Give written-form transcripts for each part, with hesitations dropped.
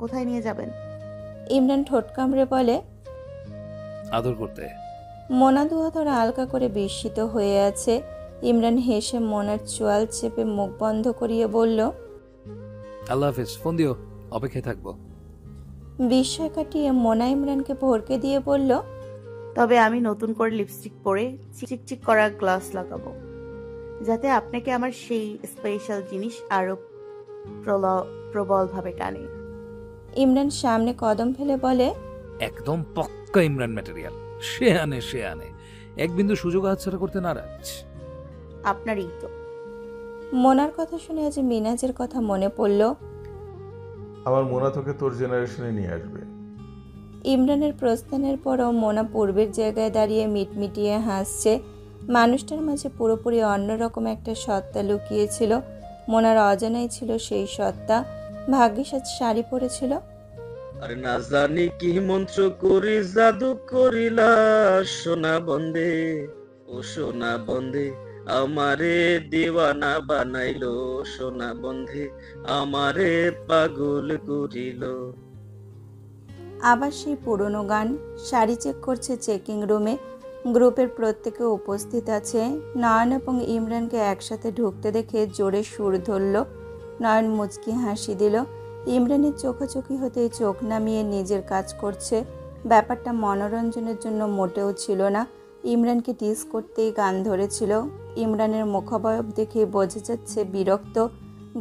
কোথায় নিয়ে যাবেন? ইমরান ঠোঁট কামড়ে বলে, আদর করতে। মোনা দুহাতরা আলকা করে বিস্মিত হয়ে আছে। ইমরান হেসে মোনার চোয়াল চেপে মুখ বন্ধ করিয়ে বলল, আল্লাহ হাফেজ, ফোন দিও, অপেক্ষায় থাকবো। বিস্ময় কাটিয়ে মোনা ইমরানকে ভরকে দিয়ে বলল, তবে আমি নতুন করে লিপস্টিক পরে চিকচিক করা গ্লাস লাগাবো, যাতে আপনাকে আমার সেই স্পেশাল জিনিস আরো প্রবলভাবে টানে। ইমরান সামনে কদম ফেলে বলে, একদম পক্কা ইমরান ম্যাটেরিয়াল। সে আনে এক বিন্দু সুযোগ হাতছাড়া করতে নারাজ। আপনারই তো। মোনার কথা শুনে আজ মিনাজের কথা মনে পড়ল। আমার মোনা তোকে তোর জেনারেশনে নিয়ে আসবে। ইমরানের প্রস্থানের পরও মোনা পূর্বের জায়গায় দাঁড়িয়ে মিটমিটিয়ে হাসছে। মানুষটার মাঝে পুরোপুরি অন্যরকম একটা সত্তা লুকিয়েছিল। মোনার অজানাই ছিল সেই সত্তা। ভাগ্যিস আজ শাড়ি পরেছিল। আরে না জানি কি মন্ত্র করি জাদু করিলা সোনা বন্দে, ও সোনা বন্দে আমারে দিওয়ানা বানাইলো, সোনা বন্ধে আমারে পাগল করিল। আবার সেই পুরনো গান। শাড়ি চেক করছে চেকিং রুমে। গ্রুপের প্রত্যেকে উপস্থিত আছে। নয়ন এবং ইমরানকে একসাথে ঢুকতে দেখে জোরে সুর ধরল। নয়ন মুচকি হাসি দিল। ইমরানের চোখাচোখি হতেই চোখ নামিয়ে নিজের কাজ করছে। ব্যাপারটা মনোরঞ্জনের জন্য মোটেও ছিল না। ইমরানকে টিস করতেই গান ধরেছিল। ইমরানের মুখাবয়ব দেখে বোঝা যাচ্ছে বিরক্ত।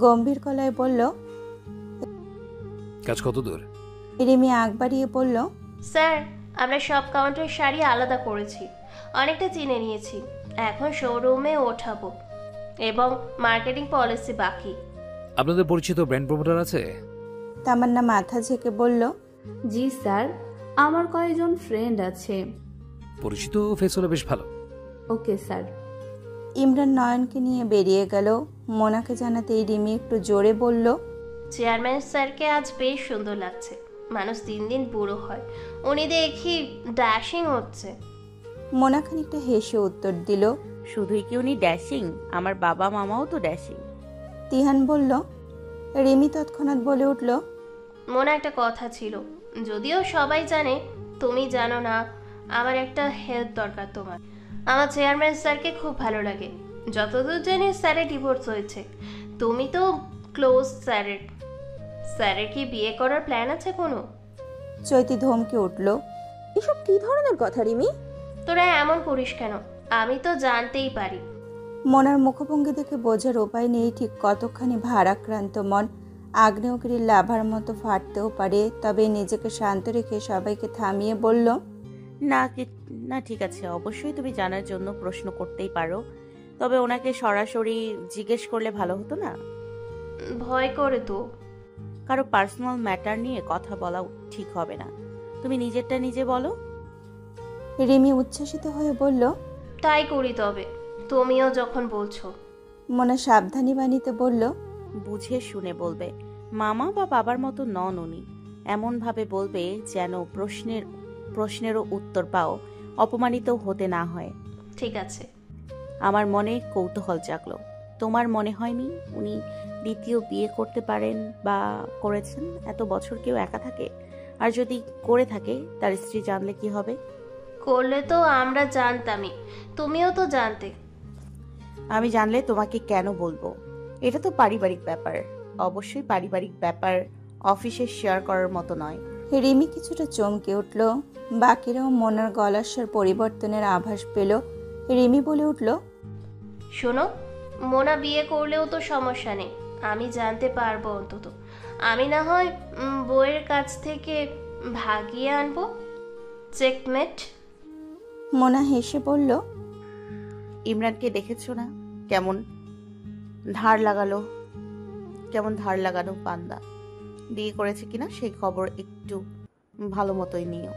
গম্ভীর গলায় বলল, কাজ কত দূর? রিমি আগ বাড়িয়ে বলল, স্যার, আমরা সব কাউন্টার শাড়ি আলাদা করেছি, অনেকটা চিনে নিয়েছি। এখন শোরুমে ওঠাবো এবং মার্কেটিং পলিসি বাকি। আপনাদের পরিচিত ব্র্যান্ড প্রমোটার আছে? তামান্না মাথা ঝেঁকে বলল, জি স্যার, আমার কয়েকজন ফ্রেন্ড আছে। পরিচিত ফেস হলে বেশ ভালো। Okay sir. ইমরান নয়নকে নিয়ে বেরিয়ে গেল। মোনাকে জানাতেই রিমি একটু জোরে বলল, চেয়ারম্যান স্যারকে আজ বেশ সুন্দর লাগছে। মানুষ দিন দিন বুড়ো হয়, উনি দেখি ড্যাশিং হচ্ছে। মোনা খানিকটা হেসে উত্তর দিল, শুধুই কি উনি ড্যাশিং, আমার বাবা মামাও তো ড্যাশিং। তিহান বলল। রিমি তৎক্ষণাৎ বলে উঠল, মনে একটা কথা ছিল, যদিও সবাই জানে, তুমি জানো না। আমার একটা হেল্প দরকার তোমার। আমার চেয়ারম্যান স্যারকে খুব ভালো লাগে। যতদূর জানি স্যারের ডিভোর্স হয়েছে। তুমি তো ক্লোজ স্যারের। স্যারের কি বিয়ে করার প্ল্যান আছে কোনো? চৈতি ধমকে উঠল, এসব কি ধরনের কথা রিমি? তোরা এমন করিস কেন? আমি তো জানতেই পারি। মোনার মুখভঙ্গি দেখে বোঝার উপায় নেই ঠিক কতখানি ভারাক্রান্ত মন। আগ্নেয়গিরির লাভার মতো ফাটতেও পারে। তবে নিজেকে শান্ত রেখে সবাইকে থামিয়ে বলল, না ঠিক আছে, অবশ্যই তুমি জানার জন্য প্রশ্ন করতেই পারো, তবে ওনাকে সরাসরি জিজ্ঞেস করলে ভালো হতো না? ভয় করে তো। কারো পার্সোনাল ম্যাটার নিয়ে কথা বলা ঠিক হবে না। তুমি নিজেরটা নিজে বলো। রিমি উচ্ছ্বাসিত হয়ে বলল, তাই করি তবে, তুমিও যখন বলছো। মোনা সাবধানী বাণীতে বলল, বুঝে শুনে বলবে। মামা বা বাবার মতো নন উনি। এমনভাবে বলবে যেন প্রশ্নেরও উত্তর পাও, অপমানিত হতে না হয়। ঠিক আছে। আমার মনে কৌতূহল জাগলো। তোমার মনে হয়নি উনি দ্বিতীয় বিয়ে করতে পারেন বা করেছেন? এত বছর কেউ একা থাকে? আর যদি করে থাকে, তার স্ত্রী জানলে কি হবে? করলে তো আমরা জানতামই, তুমিও তো জানতে। আমি জানলে তোমাকে কেন বলবো? এটা তো পারিবারিক ব্যাপার। অবশ্যই পারিবারিক ব্যাপার, অফিসে শেয়ার করার মতো নয়। রিমি কিছুটা চমকে উঠল। বাকিরাও মোনার গলার স্বর পরিবর্তনের আভাস পেল। রিমি বলে উঠল, শোনো, মোনা বিয়ে করলেও তো সমস্যা নেই, আমি জানতে পারবো অন্তত। আমি না হয় বইয়ের কাছ থেকে ভাগিয়ে আনবো। চেকমেট। মোনা হেসে বলল, ইমরানকে দেখেছো না কেমন ধার লাগানো পান্দা? বিয়ে করেছে কিনা সেই খবর একটু ভালো মতোই নিও।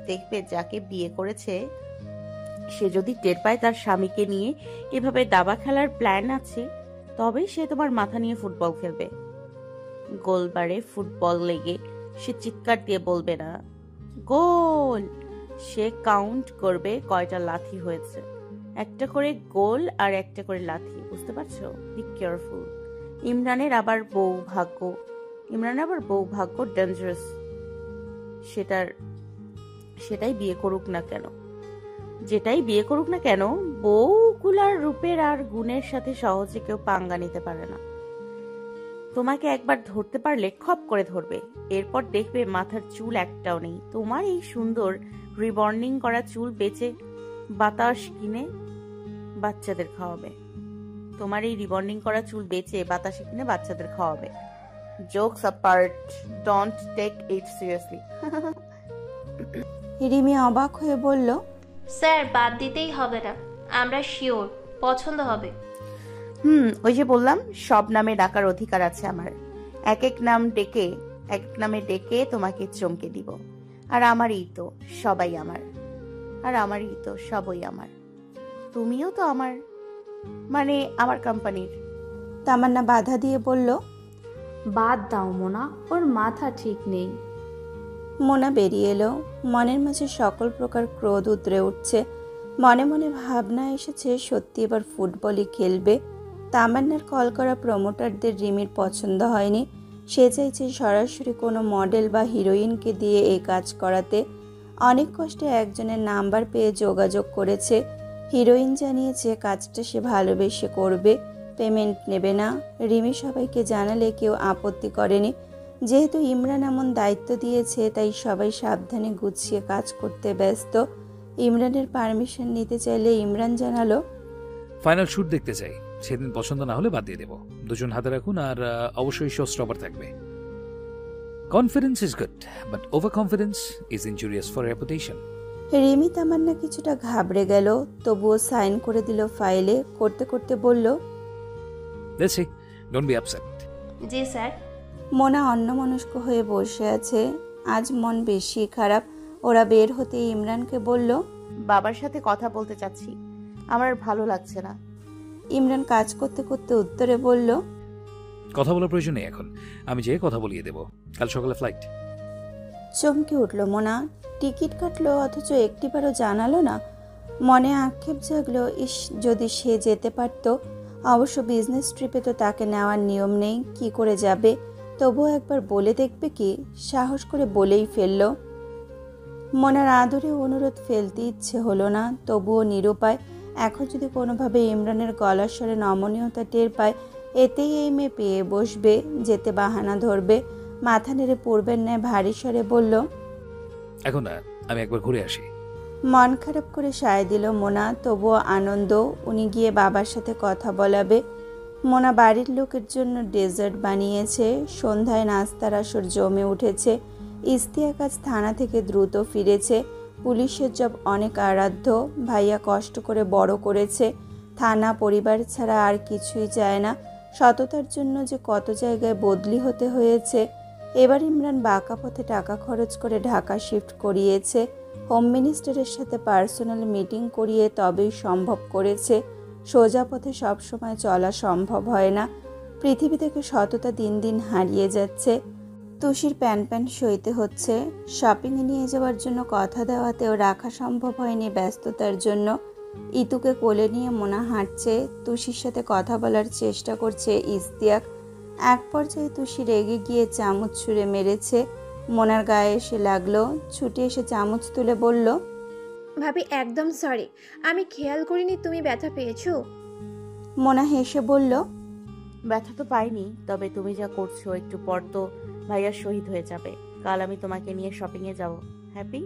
দেখবে যাকে বিয়ে করেছে সে যদি টের পায় তার স্বামীকে নিয়ে এভাবে দাবা খেলার প্ল্যান আছে, তবে সে তোমার মাথা নিয়ে ফুটবল খেলবে। গোলবারে ফুটবল লেগে সে চিৎকার দিয়ে বলবে না গোল, সে কাউন্ট করবে কয়টা লাথি হয়েছে। একটা করে গোল আর একটা করে লাথি, বুঝতে পারছো? Be careful. ইমরানের আবার বউ ভাগ্য ইমরান আবার বউ ভাগ্য ডেঞ্জারাস, সেটাই বিয়ে করুক না কেন, যেটাই বিয়ে করুক না কেন, বউগুলার রূপের আর গুণের সাথে সহজে কেউ পাঙ্গা নিতে পারে না। তোমাকে একবার ধরতে পারলে খপ করে ধরবে, এরপর দেখবে মাথার চুল একটাও নেই। তোমার এই সুন্দর রিবর্নিং করা চুল বেচে বাতাস কিনে বাচ্চাদের খাওয়াবে। তোমার এই রিবর্নিং করা চুল বেচে বাতাসে কিনে বাচ্চাদের খাওয়াবে। Jokes apart, don't take it seriously. Rimi অবাক হয়ে বলল, স্যার বাদ দিতেই হবে না, আমরা শিওর পছন্দ হবে। ওই যে বললাম, সব নামে ডাকার অধিকার আছে আমার। এক এক নামে ডেকে তোমাকে চমকে দিব। আর আমারই তো সবাই আমার, আর আমারই তো সবই আমার। তুমিও তো আমার, মানে আমার কোম্পানির। তামান্না বাধা দিয়ে বলল, বাদ দাও মোনা, ওর মাথা ঠিক নেই। মোনা বেরিয়ে এলো। মনের মাঝে সকল প্রকার ক্রোধ উতরে উঠছে। মনে মনে ভাবনা এসেছে সত্যি এবার ফুটবলই খেলবে। তামান্নার কল করা প্রমোটারদের রিমির পছন্দ হয়নি। সে চাইছে সরাসরি কোনো মডেল বা হিরোইনকে দিয়ে এই কাজ করাতে। অনেক কষ্টে একজনের নাম্বার পেয়ে যোগাযোগ করেছে। হিরোইন জানিয়েছে কাজটা সে ভালোবেসে করবে, পেমেন্ট নেবে না। রিমি সবাইকে জানালে কেউ আপত্তি করেনি। যেহেতু ইমরান এমন দায়িত্ব দিয়েছে, তাই সবাই সাবধানে গুছিয়ে কাজ করতে ব্যস্ত। ইমরানের পারমিশন নিতে চাইলে ইমরান জানালো, ফাইনাল শুট দেখতে চাই, সেদিন পছন্দ না হলে বাদ দিয়ে দেবো। দুজন হাতে রাখুন, আর অবশ্যই শো স্টপার থাকবে। Confidence is good, but overconfidence is injurious for reputation. Rimi Tamanna কিছুটা ঘাবড়ে গেল, তবুও সাইন করে দিল ফাইলে। করতে করতে বলল, let's see, don't be upset. G sir. Mona অন্যমনস্ক হয়ে বসে আছে। আজ মন বেশি খারাপ। ওরা বের হতে ইমরানকে বলল, বাবার সাথে কথা বলতে চাচ্ছি, আমার আর ভালো লাগছে না। ইমরান কাজ করতে করতে উত্তরে বলল, কথা বলার প্রয়োজন নেই এখন, আমি যেয়ে কথা বলিয়ে দেবো। কাল সকালে ফ্লাইট। চমকে উঠল মোনা। টিকিট কাটলো অথচ একটিবারও জানালো না। মনে আক্ষেপ জাগলো, ইস যদি সে যেতে পারতো। অবশ্য বিজনেস ট্রিপে তো তাকে নেওয়ার নিয়ম নেই, কি করে যাবে। তবুও একবার বলে দেখবে কি, সাহস করে বলেই ফেলল। মনের আদরে অনুরোধ ফেলতে ইচ্ছে হলো না, তবুও নিরুপায়। এখন যদি কোনোভাবে ইমরানের গলার স্বরে নমনীয়তা টের পায়, এতেই এই মেয়ে পেয়ে বসবে, যেতে বাহানা ধরবে। মাথা নেড়ে পূর্বের ন্যায় ভারী স্বরে বলল, এখন না, আমি একবার ঘুরে আসি। মন খারাপ করে সায় দিল মোনা, তবুও আনন্দ। উনি গিয়ে বাবার সাথে কথা বলাবে। মোনা বাড়ির লোকের জন্য ডেজার্ট বানিয়েছে। সন্ধ্যায় নাস্তার আসর জমে উঠেছে। ইস্তিয়াক আজ থানা থেকে দ্রুত ফিরেছে। পুলিশের জব অনেক আরাধ্য, ভাইয়া কষ্ট করে বড় করেছে। থানা পরিবার ছাড়া আর কিছুই চায় না। সততার জন্য যে কত জায়গায় বদলি হতে হয়েছে। এবার ইমরান বাঁকা পথে টাকা খরচ করে ঢাকা শিফট করিয়েছে। হোম মিনিস্টারের সাথে পার্সোনাল মিটিং করিয়ে তবেই সম্ভব করেছে। সোজা পথে সবসময় চলা সম্ভব হয় না। পৃথিবী থেকে সততা দিন দিন হারিয়ে যাচ্ছে। তুষির প্যান সইতে হচ্ছে। শপিংয়ে নিয়ে যাওয়ার জন্য কথা দেওয়াতেও রাখা সম্ভব হয়নি ব্যস্ততার জন্য। ইতুকে কোলে নিয়ে মোনা হাঁটছে। তুষির সাথে কথা বলার চেষ্টা করছে ইস্তিয়াক। এক পর্যায়ে তুষি রেগে গিয়ে চামচ ছুঁড়ে মেরেছে। মোনার গায়ে এসে লাগলো। ছুটে এসে চামচ তুলে বলল, ভাবি একদম সরি, আমি খেয়াল করিনি তুমি ব্যথা পেয়েছো। মোনা হেসে বলল, ব্যথা তো পাইনি, তবে তুমি যা করছো, একটু পর তো ভাইয়া শহীদ হয়ে যাবে। কাল আমি তোমাকে নিয়ে শপিংয়ে যাব। হ্যাপি?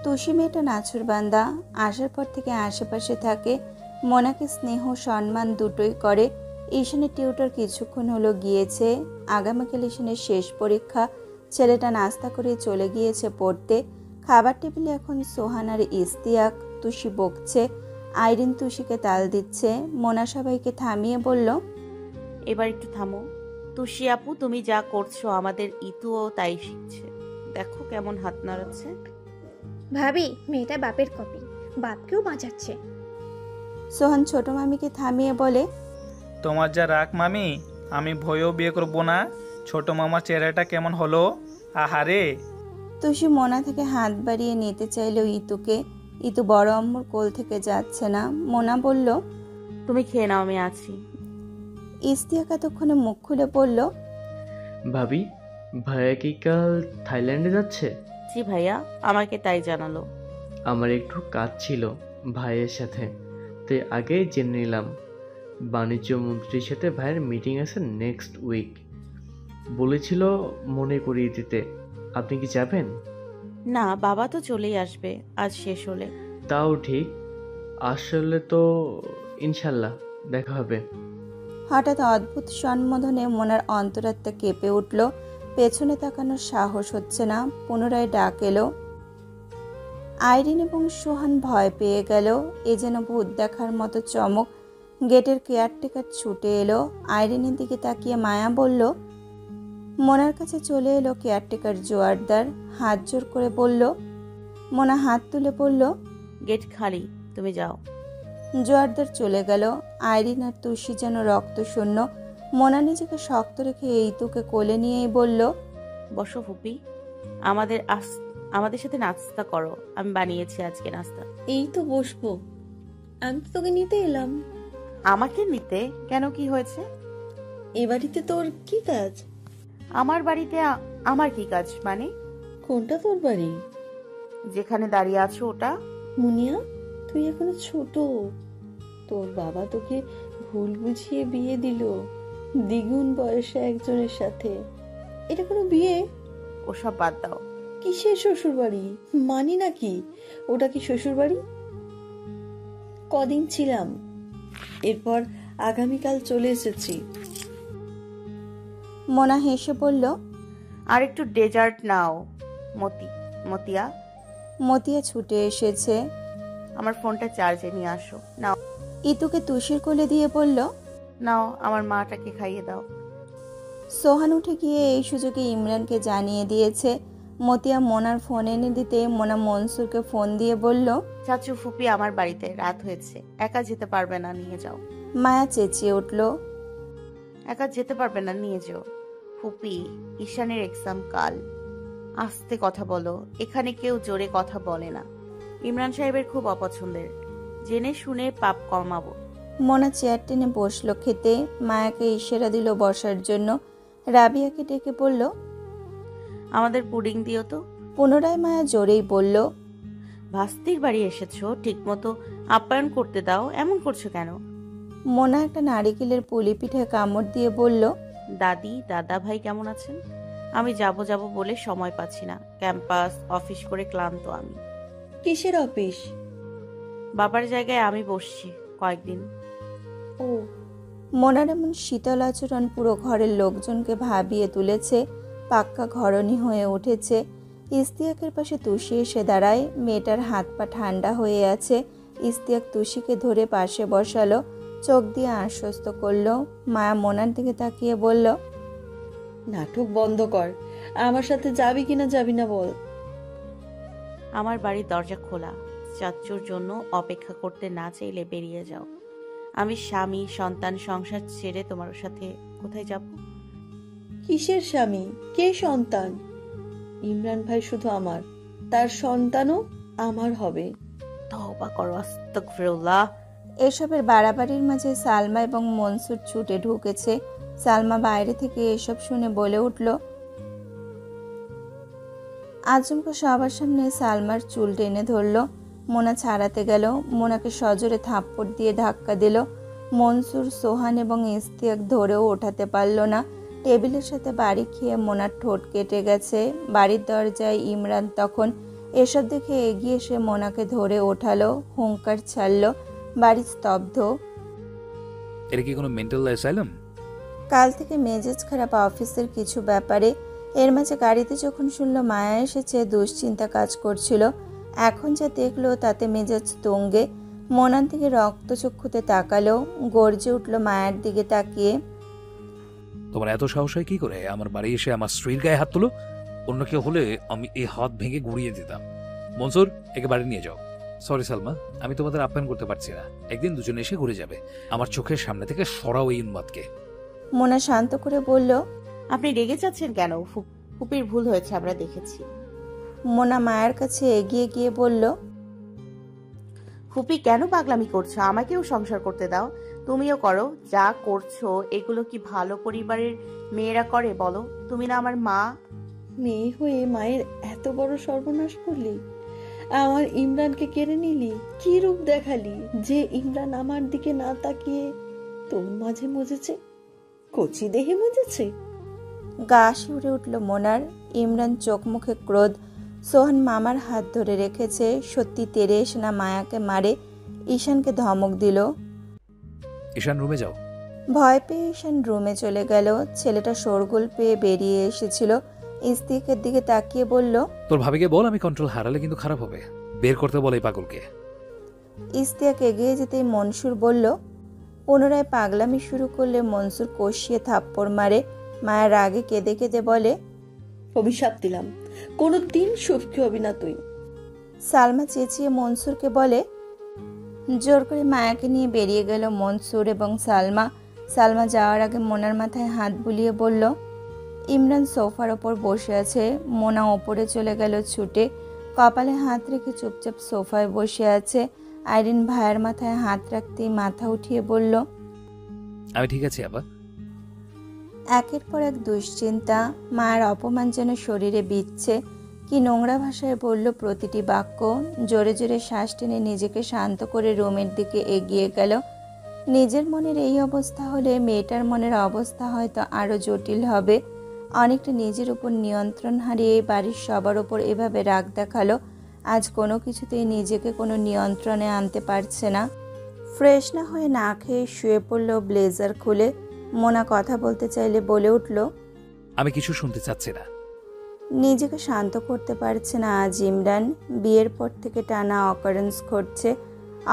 তুষি মেয়েটা নাছুরবান্দা। আসার পর থেকে আশেপাশে থাকে। মোনাকে স্নেহ সম্মান দুটোই করে। ঈশানের টিউটর কিছুক্ষণ হলো গিয়েছে। আগামীকাল ঈশানের শেষ পরীক্ষা। ছেলেটা নাস্তা করে চলে গিয়েছে পড়তে। খাবার টেবিলে এখন সোহান আর ইস্তিয়াক। তুষি বকছে। আইরিন তুষিকে তাল দিচ্ছে। মোনা সবাইকে থামিয়ে বলল, এবার একটু থামো। তুষি আপু, তুমি যা করছো আমাদের ইতুও তাই শিখছে। দেখো কেমন হাত নাড়াচ্ছে। ভাবি মেয়েটা বাপের কপি, বাপকেও বাঁচাচ্ছে। সোহান ছোট মামিকে থামিয়ে বলে, তোমার যা রাগ মামি, আমি ভয়েও বিয়ে করবো না। ছোট মামার চেহারাটা কেমন হলো, আহারে। তুষি মোনা থেকে হাত বাড়িয়ে নিতে চাইলেও ইতুকে। ইতু বড় আম্মুর কোল থেকে যাচ্ছে না। মোনা বলল, তুমি খেয়ে নাও, আমি আছি। ইস্তিয়াক এতক্ষণে মুখ খুলে বলল, ভাবি, ভাইয়া কি কাল থাইল্যান্ডে যাচ্ছে? জি ভাইয়া, আমাকে তাই জানালো। আমার একটু কাজ ছিল ভাইয়ের সাথে, তাই আগেই জেনে নিলাম। বাণিজ্য মন্ত্রীর সাথে ভাইয়ের মিটিং আছে নেক্সট উইক। বলেছিল মনে করিয়ে দিতে। আপনি কি যাবেন? না, বাবা তো চলেই আসবে আজ শেষ হলে। তাও ঠিক, আসলে তো ইনশাল্লাহ দেখা হবে। হঠাৎ অদ্ভুত সম্বোধনে মোনার অন্তরাত্মা কেঁপে উঠল। পেছনে তাকানোর সাহস হচ্ছে না। পুনরায় ডাক এলো। আইরিন এবং সোহান ভয় পেয়ে গেল। এ যেন ভূত দেখার মতো চমক। গেটের কেয়ারটেকার ছুটে এলো। আইরিনের দিকে তাকিয়ে মায়া বলল। মোনার কাছে চলে এলো কেয়ারটেকার জোয়ারদার। হাত জোর করে বলল। মোনা হাত তুলে বলল, গেট খালি, তুমি যাও। জোয়ারদার চলে গেল। আইরিন আর তুষি যেন রক্ত শূন্য। মোনা নিজেকে শক্ত রেখে এইতুকে কোলে নিয়েই বলল, বসো ফুপি, আমাদের সাথে নাস্তা করো। আমি বানিয়েছি আজকে নাস্তা। এই তো বসবো, আমি তো তোকে নিতে এলাম। আমাকে নিতে কেন, কি হয়েছে? এ বাড়িতে তোর কি কাজ? আমার বাড়িতে আমার কি কাজ মানে? কোনটা তোর বাড়ি? যেখানে দাঁড়িয়ে আছো ওটা। মুনিয়া, তুই এখনো ছোট। তোর বাবা তোকে ভুল বুঝিয়ে বিয়ে দিল দ্বিগুণ বয়সে একজনের সাথে। এটা কোনো বিয়ে? ওসব বাদ দাও। কিসের শ্বশুর বাড়ি? মানি নাকি ওটা কি শ্বশুর বাড়ি? কদিন ছিলাম, এরপর আগামীকাল চলে এসেছি। মোনা হেসে বলল, আর একটু ডেজার্ট নাও মতিয়া। মতিয়া ছুটে এসেছে। আমার ফোনটা চার্জে নিয়ে আসো। নাও। ইতুকে তুষির কোলে দিয়ে বলল, নাও, আমার মাটাকে খাইয়ে দাও। সোহান উঠে গিয়ে এই সুযোগে ইমরানকে জানিয়ে দিয়েছে। মতিয়া মোনার ফোন এনে দিতে মোনা মনসুরকে ফোন দিয়ে বলল, চাচু ফুপি আমার বাড়িতে, রাত হয়েছে, একা যেতে পারবে না, নিয়ে যাও। মায়া চেঁচিয়ে উঠল, একা যেতে পারবে না, নিয়ে যাও। ফুপি, ঈশানের এক্সাম কাল, আস্তে কথা বলো, এখানে কেউ জোরে কথা বলে না। ইমরান সাহেবের খুব অপছন্দের, জেনে শুনে পাপ কমাবো। মোনা চেয়ার টেনে বসলো খেতে। মায়াকে ইশারা দিল বসার জন্য। রাবিয়াকে ডেকে বলল, আমাদের পুডিং দিও তো। পুনরায় মায়া জোরেই বলল, ভাস্তির বাড়ি এসেছো, ঠিক মতো আপ্যায়ন করতে দাও, এমন করছো কেন? মোনা একটা নারিকেলের পুলি পিঠে কামড় দিয়ে বলল, দাদি দাদা ভাই কেমন আছেন? আমি যাব বলে সময় পাচ্ছি না, ক্যাম্পাস অফিস করে ক্লান্ত আমি। কিসের অফিস? বাবার জায়গায় আমি বসছি কয়েকদিন। ও। মোনার এমন শীতল আচরণ পুরো ঘরের লোকজনকে ভাবিয়ে তুলেছে। পাক্কা ঘরণী হয়ে উঠেছে। ইস্তিয়াকের পাশে তুষি এসে দাঁড়ায়। মেয়েটার হাত পা ঠান্ডা হয়ে আছে। ইস্তিয়াক তুষিকে ধরে পাশে বসালো, চোখ দিয়ে আশ্বস্ত করলো। মায়া মোনার দিকে তাকিয়ে বলল, নাটক বন্ধ কর, আমার সাথে যাবি কিনা যাবি না বল। আমার বাড়ির দরজা খোলা, চাচ্চুর জন্য অপেক্ষা করতে না চাইলে বেরিয়ে যাও। আমি স্বামী সন্তান সংসার ছেড়ে তোমার সাথে কোথায় যাব? কিসের স্বামী, কে সন্তান? ইমরান ভাই শুধু আমার, তার সন্তানও আমার হবে। তওবা করো, আস্তাগফিরুল্লাহ। এসবের বাড়াবাড়ির মাঝে সালমা এবং মনসুর ছুটে ঢুকেছে। সালমা বাইরে থেকে এসব শুনে বলে উঠল, আচমকা সবার সামনে সালমার চুল টেনে ধরল। মোনা ছাড়াতে গেল। মোনাকে সজোরে থাপ্পড় দিয়ে ধাক্কা দিল। মনসুর, সোহান এবং ইস্তিয়াক ধরেও ওঠাতে পারল না। টেবিলের সাথে বাড়ি খেয়ে মোনার ঠোঁট কেটে গেছে। বাড়ির দরজায় ইমরান তখন। এসব দেখে এগিয়ে এসে মোনাকে ধরে ওঠালো, হুঙ্কার ছাড়ল। বাড়ি স্তব্ধ। এটা কি কোনো মেন্টাল অ্যাসাইলাম? কাল থেকে মেজাজ খারাপ অফিসের কিছু ব্যাপারে। এর মাঝে গাড়িতে যখন শুনল মায়া এসেছে, দুশ্চিন্তা কাজ করছিল। এখন যা দেখলো তাতে মেজাজ তুঙ্গে। মোনার দিকে রক্তচক্ষুতে তাকালো, গর্জে উঠল মায়ের দিকে তাকিয়ে, তোমার এত সাহস হয় কি করে আমার বাড়ি এসে আমার স্ত্রীর গায়ে হাত তুলো? অন্য কেউ হলে আমি এই হাত ভেঙে গুড়িয়ে দিতাম। মনসুর, একে বাড়ি নিয়ে যাও। সরি সালমা, আমি তোমাদের আপ্যায়ন করতে পারছি না। একদিন দুজনে এসে ঘুরে যাবে। আমার চোখের সামনে থেকে সরাও এই উন্মাদকে। মোনা শান্ত করে বলল, আপনি রেগে যাচ্ছেন কেন? ফুপির ভুল হয়েছে, আমরা দেখেছি। মোনা মায়ের কাছে এগিয়ে গিয়ে বলল, ফুপি কেন পাগলামি করছো? আমাকেও সংসার করতে দাও, তুমিও করো। যা করছো এগুলো কি ভালো পরিবারের মেয়েরা করে বলো? তুমি না আমার মা? মেয়ে হয়ে মায়ের এত বড় সর্বনাশ করলি, আমার ইমরানকে কেড়ে নিলি, কি রূপ দেখালি যে ইমরান আমার দিকে না তাকিয়ে তোর মাঝে মজেছে, কচি দেহে মজেছে। গা শিউরে উঠল মোনার। ইমরান চোখ মুখে ক্রোধ। সোহান মামার হাত ধরে রেখেছে, সত্যি তেরে এসে না মায়াকে মারে। ঈশানকে ধমক দিল। ঈশান রুমে যাও। ভয় পেয়ে ঈশান রুমে চলে গেল। ছেলেটা শোরগোল পেয়ে বেরিয়ে এসেছিল। ইস্তিকের দিকে তাকিয়ে বলল, তোর ভাবিকে বল আমি কন্ট্রোল হারালে কিন্তু খারাপ হবে, বের করতে বল এই পাগলকে। ইস্তিয়াক এগিয়ে যেতেই মনসুর বলল। পুনরায় পাগলামি শুরু করলে মনসুর কষিয়ে থাপ্পড় মারে। মায়ের রাগে কেঁদে কেঁদে বলে, অভিশাপ দিলাম, কোনো দিন সুখী হবি না তুই। সালমা চেঁচিয়ে মনসুরকে বলে। জোর করে মায়াকে নিয়ে বেরিয়ে গেল মনসুর এবং সালমা। সালমা যাওয়ার আগে মোনার মাথায় হাত বুলিয়ে বলল, ইমরান সোফার ওপর বসে আছে। মোনা ওপরে চলে গেল ছুটে। কপালে হাত রেখে চুপচাপ সোফায় বসে আছে। আইরিন ভাইয়ের মাথায় হাত রাখতেই মাথা উঠিয়ে বলল, আমি ঠিক আছি আবার। একের পর এক দুশ্চিন্তা, মায়ের অপমান যেন শরীরে বিচ্ছে। কি নোংরা ভাষায় বলল প্রতিটি বাক্য। জোরে জোরে শ্বাস টেনে নিজেকে শান্ত করে রুমের দিকে এগিয়ে গেল। নিজের মনের এই অবস্থা হলে মেয়েটার মনের অবস্থা হয়তো আরও জটিল হবে। অনেকটা নিজের উপর নিয়ন্ত্রণ হারিয়ে বাড়ির সবার ওপর এভাবে রাগ দেখালো। আজ কোনো কিছুতেই নিজেকে কোনো নিয়ন্ত্রণে আনতে পারছে না। ফ্রেশ না হয়ে না খেয়ে শুয়ে পড়ল ব্লেজার খুলে। মোনা কথা বলতে চাইলে বলে উঠল, আমি কিছু শুনতে চাচ্ছি না। নিজেকে শান্ত করতে পারছে না আজ ইমরান। বিয়ের পর থেকে টানা অকারেন্স ঘটছে।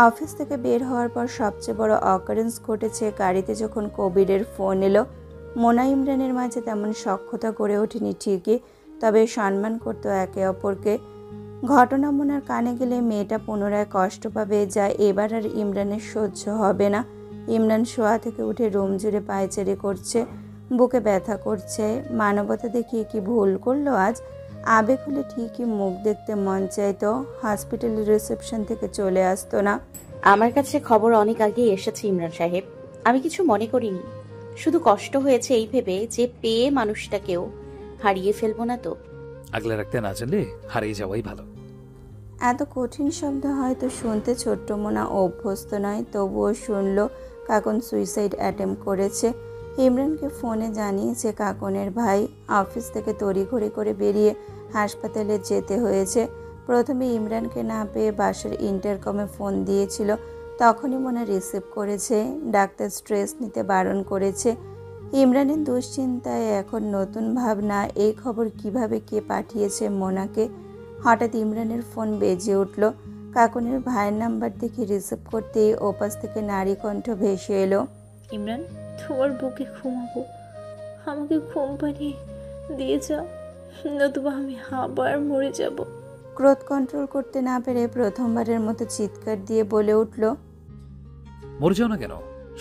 অফিস থেকে বের হওয়ার পর সবচেয়ে বড় অকারেন্স ঘটেছে গাড়িতে যখন কবিরের ফোন এলো। মোনা ইমরানের মাঝে তেমন সখ্যতা গড়ে ওঠেনি ঠিকই, তবে সম্মান করত একে অপরকে। ঘটনা মোনার কানে গেলে মেয়েটা পুনরায় কষ্ট পাবে, যা এবার আর ইমরানের সহ্য হবে না। ইমরান শোয়া থেকে উঠে রুম জুড়ে পায়চারি করছে, বুকে ব্যথা করছে। মানবতা দেখিয়ে কি ভুল করলো আজ? আবেগ হলে ঠিকই মুখ দেখতে মন চাইতো, হসপিটালের রিসেপশন থেকে চলে আসতো না। আমার কাছে খবর অনেক আগেই এসেছে ইমরান সাহেব, আমি কিছু মনে করিনি। শুধু কষ্ট হয়েছে এই ভেবে যে পেয়ে মানুষটাকেও হারিয়ে ফেলবো না তো। আগলে রাখতে না জানলে হারিয়ে যাওয়াই ভালো। এত কঠিন শব্দ হয়তো শুনতে ছোট্ট মোনা অভ্যস্ত নয়, তবুও শুনল কাকন সুইসাইড অ্যাটেম্প করেছে। ইমরানকে ফোনে জানিয়েছে কাকনের ভাই। অফিস থেকে তড়িঘড়ি করে বেরিয়ে হাসপাতালে যেতে হয়েছে। প্রথমে ইমরানকে না পেয়ে বাসার ইন্টারকমে ফোন দিয়েছিল, তখনই মোনা রিসিভ করেছে। ডাক্তার স্ট্রেস নিতে বারণ করেছে। ইমরানের দুশ্চিন্তায় এখন নতুন ভাবনা, এই খবর কিভাবে কে পাঠিয়েছে মোনাকে। হঠাৎ ইমরানের ফোন বেজে উঠল। কাকনের ভাইয়ের নাম্বার দেখে রিসিভ করতেই ওপাশ থেকে নারী কণ্ঠ ভেসে এলো, ইমরান, তোমার বুকে ঘুমাবো, আমাকে ঘুম পাড়িয়ে দিয়ে যাও, নতুবা আমি আবার মরে যাব। ক্রোধ কন্ট্রোল করতে না পেরে প্রথমবারের মতো চিৎকার দিয়ে বলে উঠল, মরে যাও না কেন?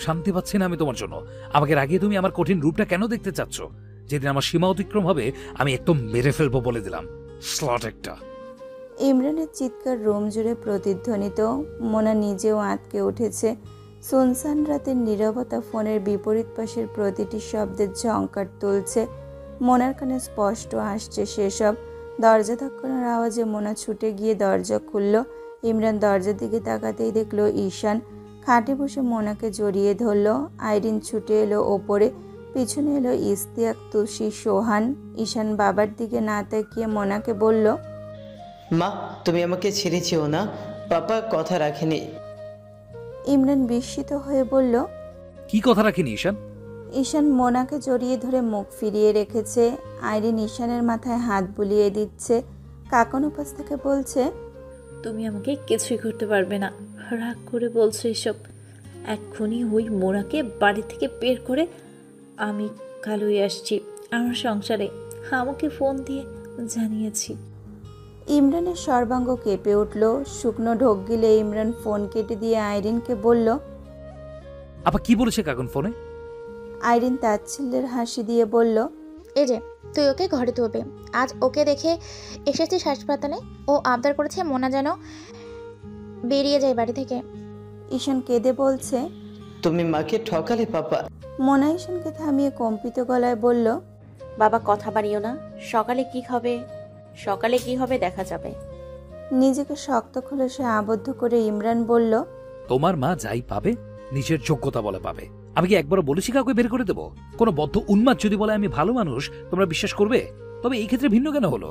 শান্তি পাচ্ছি না আমি তোমার জন্য। আমাকে রাগিয়ে তুমি আমার কঠিন রূপটা কেন দেখতে চাচ্ছ? যেদিন আমার সীমা অতিক্রম হবে আমি একদম মেরে ফেলবো বলে দিলাম। স্লট একটা। ইমরানের চিৎকার রুম জুড়ে প্রতিধ্বনিত। মোনা নিজেও আটকে উঠেছে। সুনসান রাতের নীরবতা ফোনের বিপরীত পাশের প্রতিটি শব্দের ঝংকার তুলছে। মোনার কানে স্পষ্ট আসছে সেসব। দরজা ধাক্কানোর আওয়াজে মোনা ছুটে গিয়ে দরজা খুলল। ইমরান দরজার দিকে তাকাতেই দেখল ঈশান খাটে বসে মোনাকে জড়িয়ে ধরল। আইরিন ছুটে এলো ওপরে, পিছনে এলো ইস্তিয়াক, তুষি, সোহান। ঈশান বাবার দিকে না তাকিয়ে মোনাকে বলল, মা, তুমি আমাকে ছেড়ে যেও না, পাপা কথা রাখেনি। ইমরান বিস্মিত হয়ে বলল, কি কথা রাখিনি ঈশান? ঈশান মোনাকে জড়িয়ে ধরে মুখ ফিরিয়ে রেখেছে। আইরিন ঈশানের মাথায় হাত বুলিয়ে দিচ্ছে। কাকন উপাস থেকে বলছে, তুমি আমাকে কিছুই করতে পারবে না। রাগ করে বলছো এসব? এক্ষুনি ওই মোড়াকে বাড়ি থেকে বের করে আমি কালই আসছি আমার সংসারে, আমাকে ফোন দিয়ে জানিয়েছি। ইমরানের সর্বাঙ্গ কেঁপে উঠল। শুকনো ঢোক গিলে ইমরান ফোন কেটে দিয়ে আইরিনকে বলল, আপা কি বলেছে কাকন ফোনে? আইরিন তাচ্ছিল্যের হাসি দিয়ে বলল, এই যে তুই ওকে ঘরে তুলবে, আজ ওকে দেখে এসেছিস হাসপাতালে। ও আবদার করেছে মোনা যেন বেরিয়ে যায় বাড়ি থেকে। ঈশান কেঁদে বলছে, তুমি মাকে ঠকালে পাপা। মোনা ঈশানকে থামিয়ে কম্পিত গলায় বলল, বাবা কথা বাড়িও না, সকালে কি হবে দেখা যাবে। নিজেকে শক্ত খোলসে আবদ্ধ করে ইমরান বলল, তোমার মা যাই পাবে নিজের যোগ্যতা বলে পাবে। আমি কি একবারও বলেছি কাউকে বের করে দেবো? কোনো বদ্ধ উন্মাদ যদি বলে আমি ভালো মানুষ, তোমরা বিশ্বাস করবে? তবে এই ক্ষেত্রে ভিন্ন কেন হলো?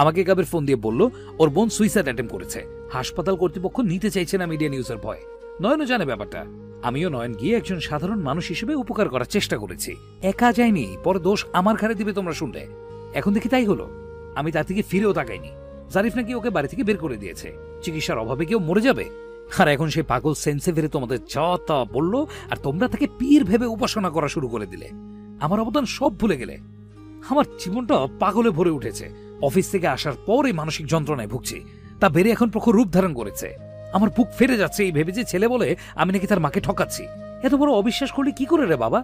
আমাকে কাবের ফোন দিয়ে বলল ওর বোন সুইসাইড অ্যাটেম্প করেছে, হাসপাতাল কর্তৃপক্ষ নিতে চাইছে না মিডিয়া নিউজের ভয়। নয়নও জানে ব্যাপারটা। আমিও নয়ন গিয়ে একজন সাধারণ মানুষ হিসেবে উপকার করার চেষ্টা করেছি, একা যায়নি। পরে দোষ আমার ঘাড়ে দিবে তোমরা শুনলে। এখন দেখি তাই হলো। আমি তার থেকে ফিরেও তাকাইনি। জারিফ নাকি ওকে বাড়ি থেকে বের করে দিয়েছে, চিকিৎসার অভাবে কেউ মরে যাবে। আর এখন সেই পাগল সেন্সে ফিরে তোমাদের যা তা বললো, আর তোমরা তাকে পীর ভেবে উপাসনা করা শুরু করে দিলে। আমার অবদান সব ভুলে গেলে। আমার জীবনটা পাগলে ভরে উঠেছে। অফিস থেকে আসার পর এই মানসিক যন্ত্রণায় ভুগছি, তা বেড়ে এখন প্রখর রূপ ধারণ করেছে। আমার বুক ফেটে যাচ্ছে এই ভেবে যে ছেলে বলে আমি নাকি তার মাকে ঠকাচ্ছি। এত বড় অবিশ্বাস করলে কি করে রে বাবা?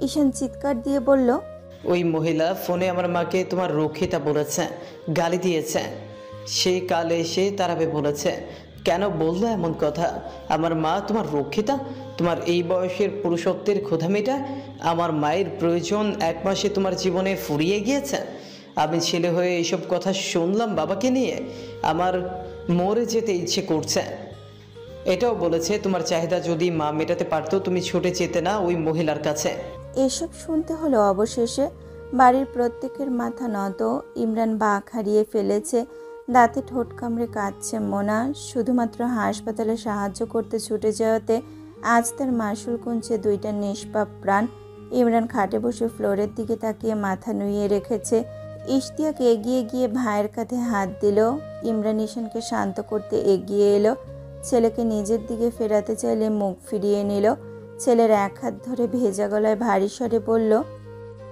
ঈশান চিৎকার দিয়ে বলল, ওই মহিলা ফোনে আমার মাকে তোমার রক্ষিতা বলেছে, গালি দিয়েছে। সেই কাল এসে তারাবে বলেছে, কেন বললো এমন কথা? আমার মা তোমার রক্ষিতা? তোমার এই বয়সের পুরুষত্বের ক্ষুধা মেটায়? আমার মায়ের প্রয়োজন 1 মাসে তোমার জীবনে ফুরিয়ে গিয়েছে। আমি ছেলে হয়ে এইসব কথা শুনলাম বাবাকে নিয়ে, আমার মরে যেতে ইচ্ছে করছে। এটাও বলেছে তোমার চাহিদা যদি মা মেটাতে পারতো তুমি ছুটে যেতে না ওই মহিলার কাছে। এসব শুনতে হলো অবশেষে। বাড়ির প্রত্যেকের মাথা নত। ইমরান বাঁক হারিয়ে ফেলেছে, দাঁতে ঠোঁট কামড়ে কাঁদছে মোনা। শুধুমাত্র হাসপাতালে সাহায্য করতে ছুটে যাওয়াতে আজ তার মাসুল গুনছে 2টা নিষ্পাপ প্রাণ। ইমরান খাটে বসে ফ্লোরের দিকে তাকিয়ে মাথা নুইয়ে রেখেছে। ইশতিয়াক এগিয়ে গিয়ে ভাইয়ের কাঁধে হাত দিল। ইমরান ঈশানকে শান্ত করতে এগিয়ে এলো। ছেলেকে নিজের দিকে ফেরাতে চাইলে মুখ ফিরিয়ে নিল। ছেলের এক হাত ধরে ভেজা গলায় ভারী স্বরে বলল,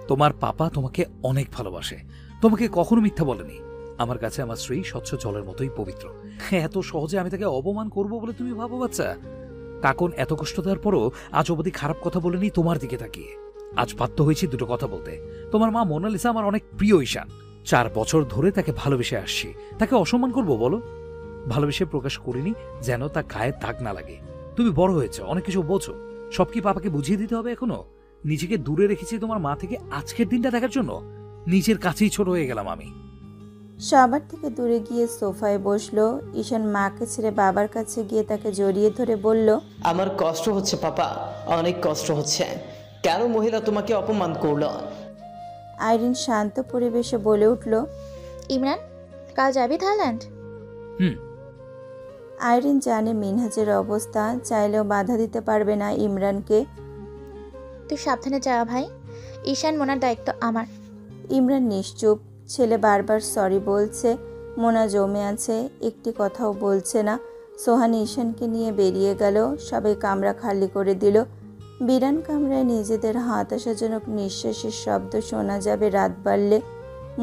তোমার পাপা তোমাকে অনেক ভালোবাসে, তোমাকে কখনো মিথ্যা বলেনি। আমার কাছে আমার স্ত্রী স্বচ্ছ জলের মতোই পবিত্র। এত সহজে আমি তাকে অপমান করব বলে তুমি ভাবো বাচ্চা? কাকন এত কষ্ট দেওয়ার পরও আজ অবধি খারাপ কথা বলেনি তোমার দিকে তাকিয়ে। আজ বাধ্য হয়েছি দুটো কথা বলতে। তোমার মা মোনালিসা আমার অনেক প্রিয় ঈশান। 4 বছর ধরে তাকে ভালোবেসে আসছি, তাকে অসম্মান করব বলো? ভালোবেসে প্রকাশ করিনি যেন তা গায়ে দাগ না লাগে। তুমি বড় হয়েছে, অনেক কিছু বোঝো। সব কি পাপাকে বুঝিয়ে দিতে হবে এখনো? নিজেকে দূরে রেখেছি তোমার মা থেকে আজকের দিনটা দেখার জন্য। নিজের কাছেই ছোট হয়ে গেলাম আমি। সবার থেকে দূরে গিয়ে সোফায় বসলো। ঈশান মাকে ছেড়ে বাবার কাছে গিয়ে তাকে জড়িয়ে ধরে বলল, আমার কষ্ট হচ্ছে পাপা, অনেক কষ্ট হচ্ছে। কেন মহিলা তোমাকে অপমান করলো? আইরিন শান্ত পরিবেশে বলে উঠল, ইমরান, কাল যাবি থাইল্যান্ড? আইরিন জানে মিনহাজের অবস্থা, চাইলেও বাধা দিতে পারবে না ইমরানকে। তুই সাবধানে যা ভাই, ঈশান মোনার দায়িত্ব আমার। ইমরান নিশ্চুপ। ছেলে বারবার সরি বলছে। মোনা জমে আছে, একটি কথাও বলছে না। সোহান ঈশানকে নিয়ে বেরিয়ে গেল। সবাই কামরা খালি করে দিল। বিরান কামরায় নিজেদের হতাশাজনক নিঃশ্বাসের শব্দ শোনা যাবে রাত বাড়লে।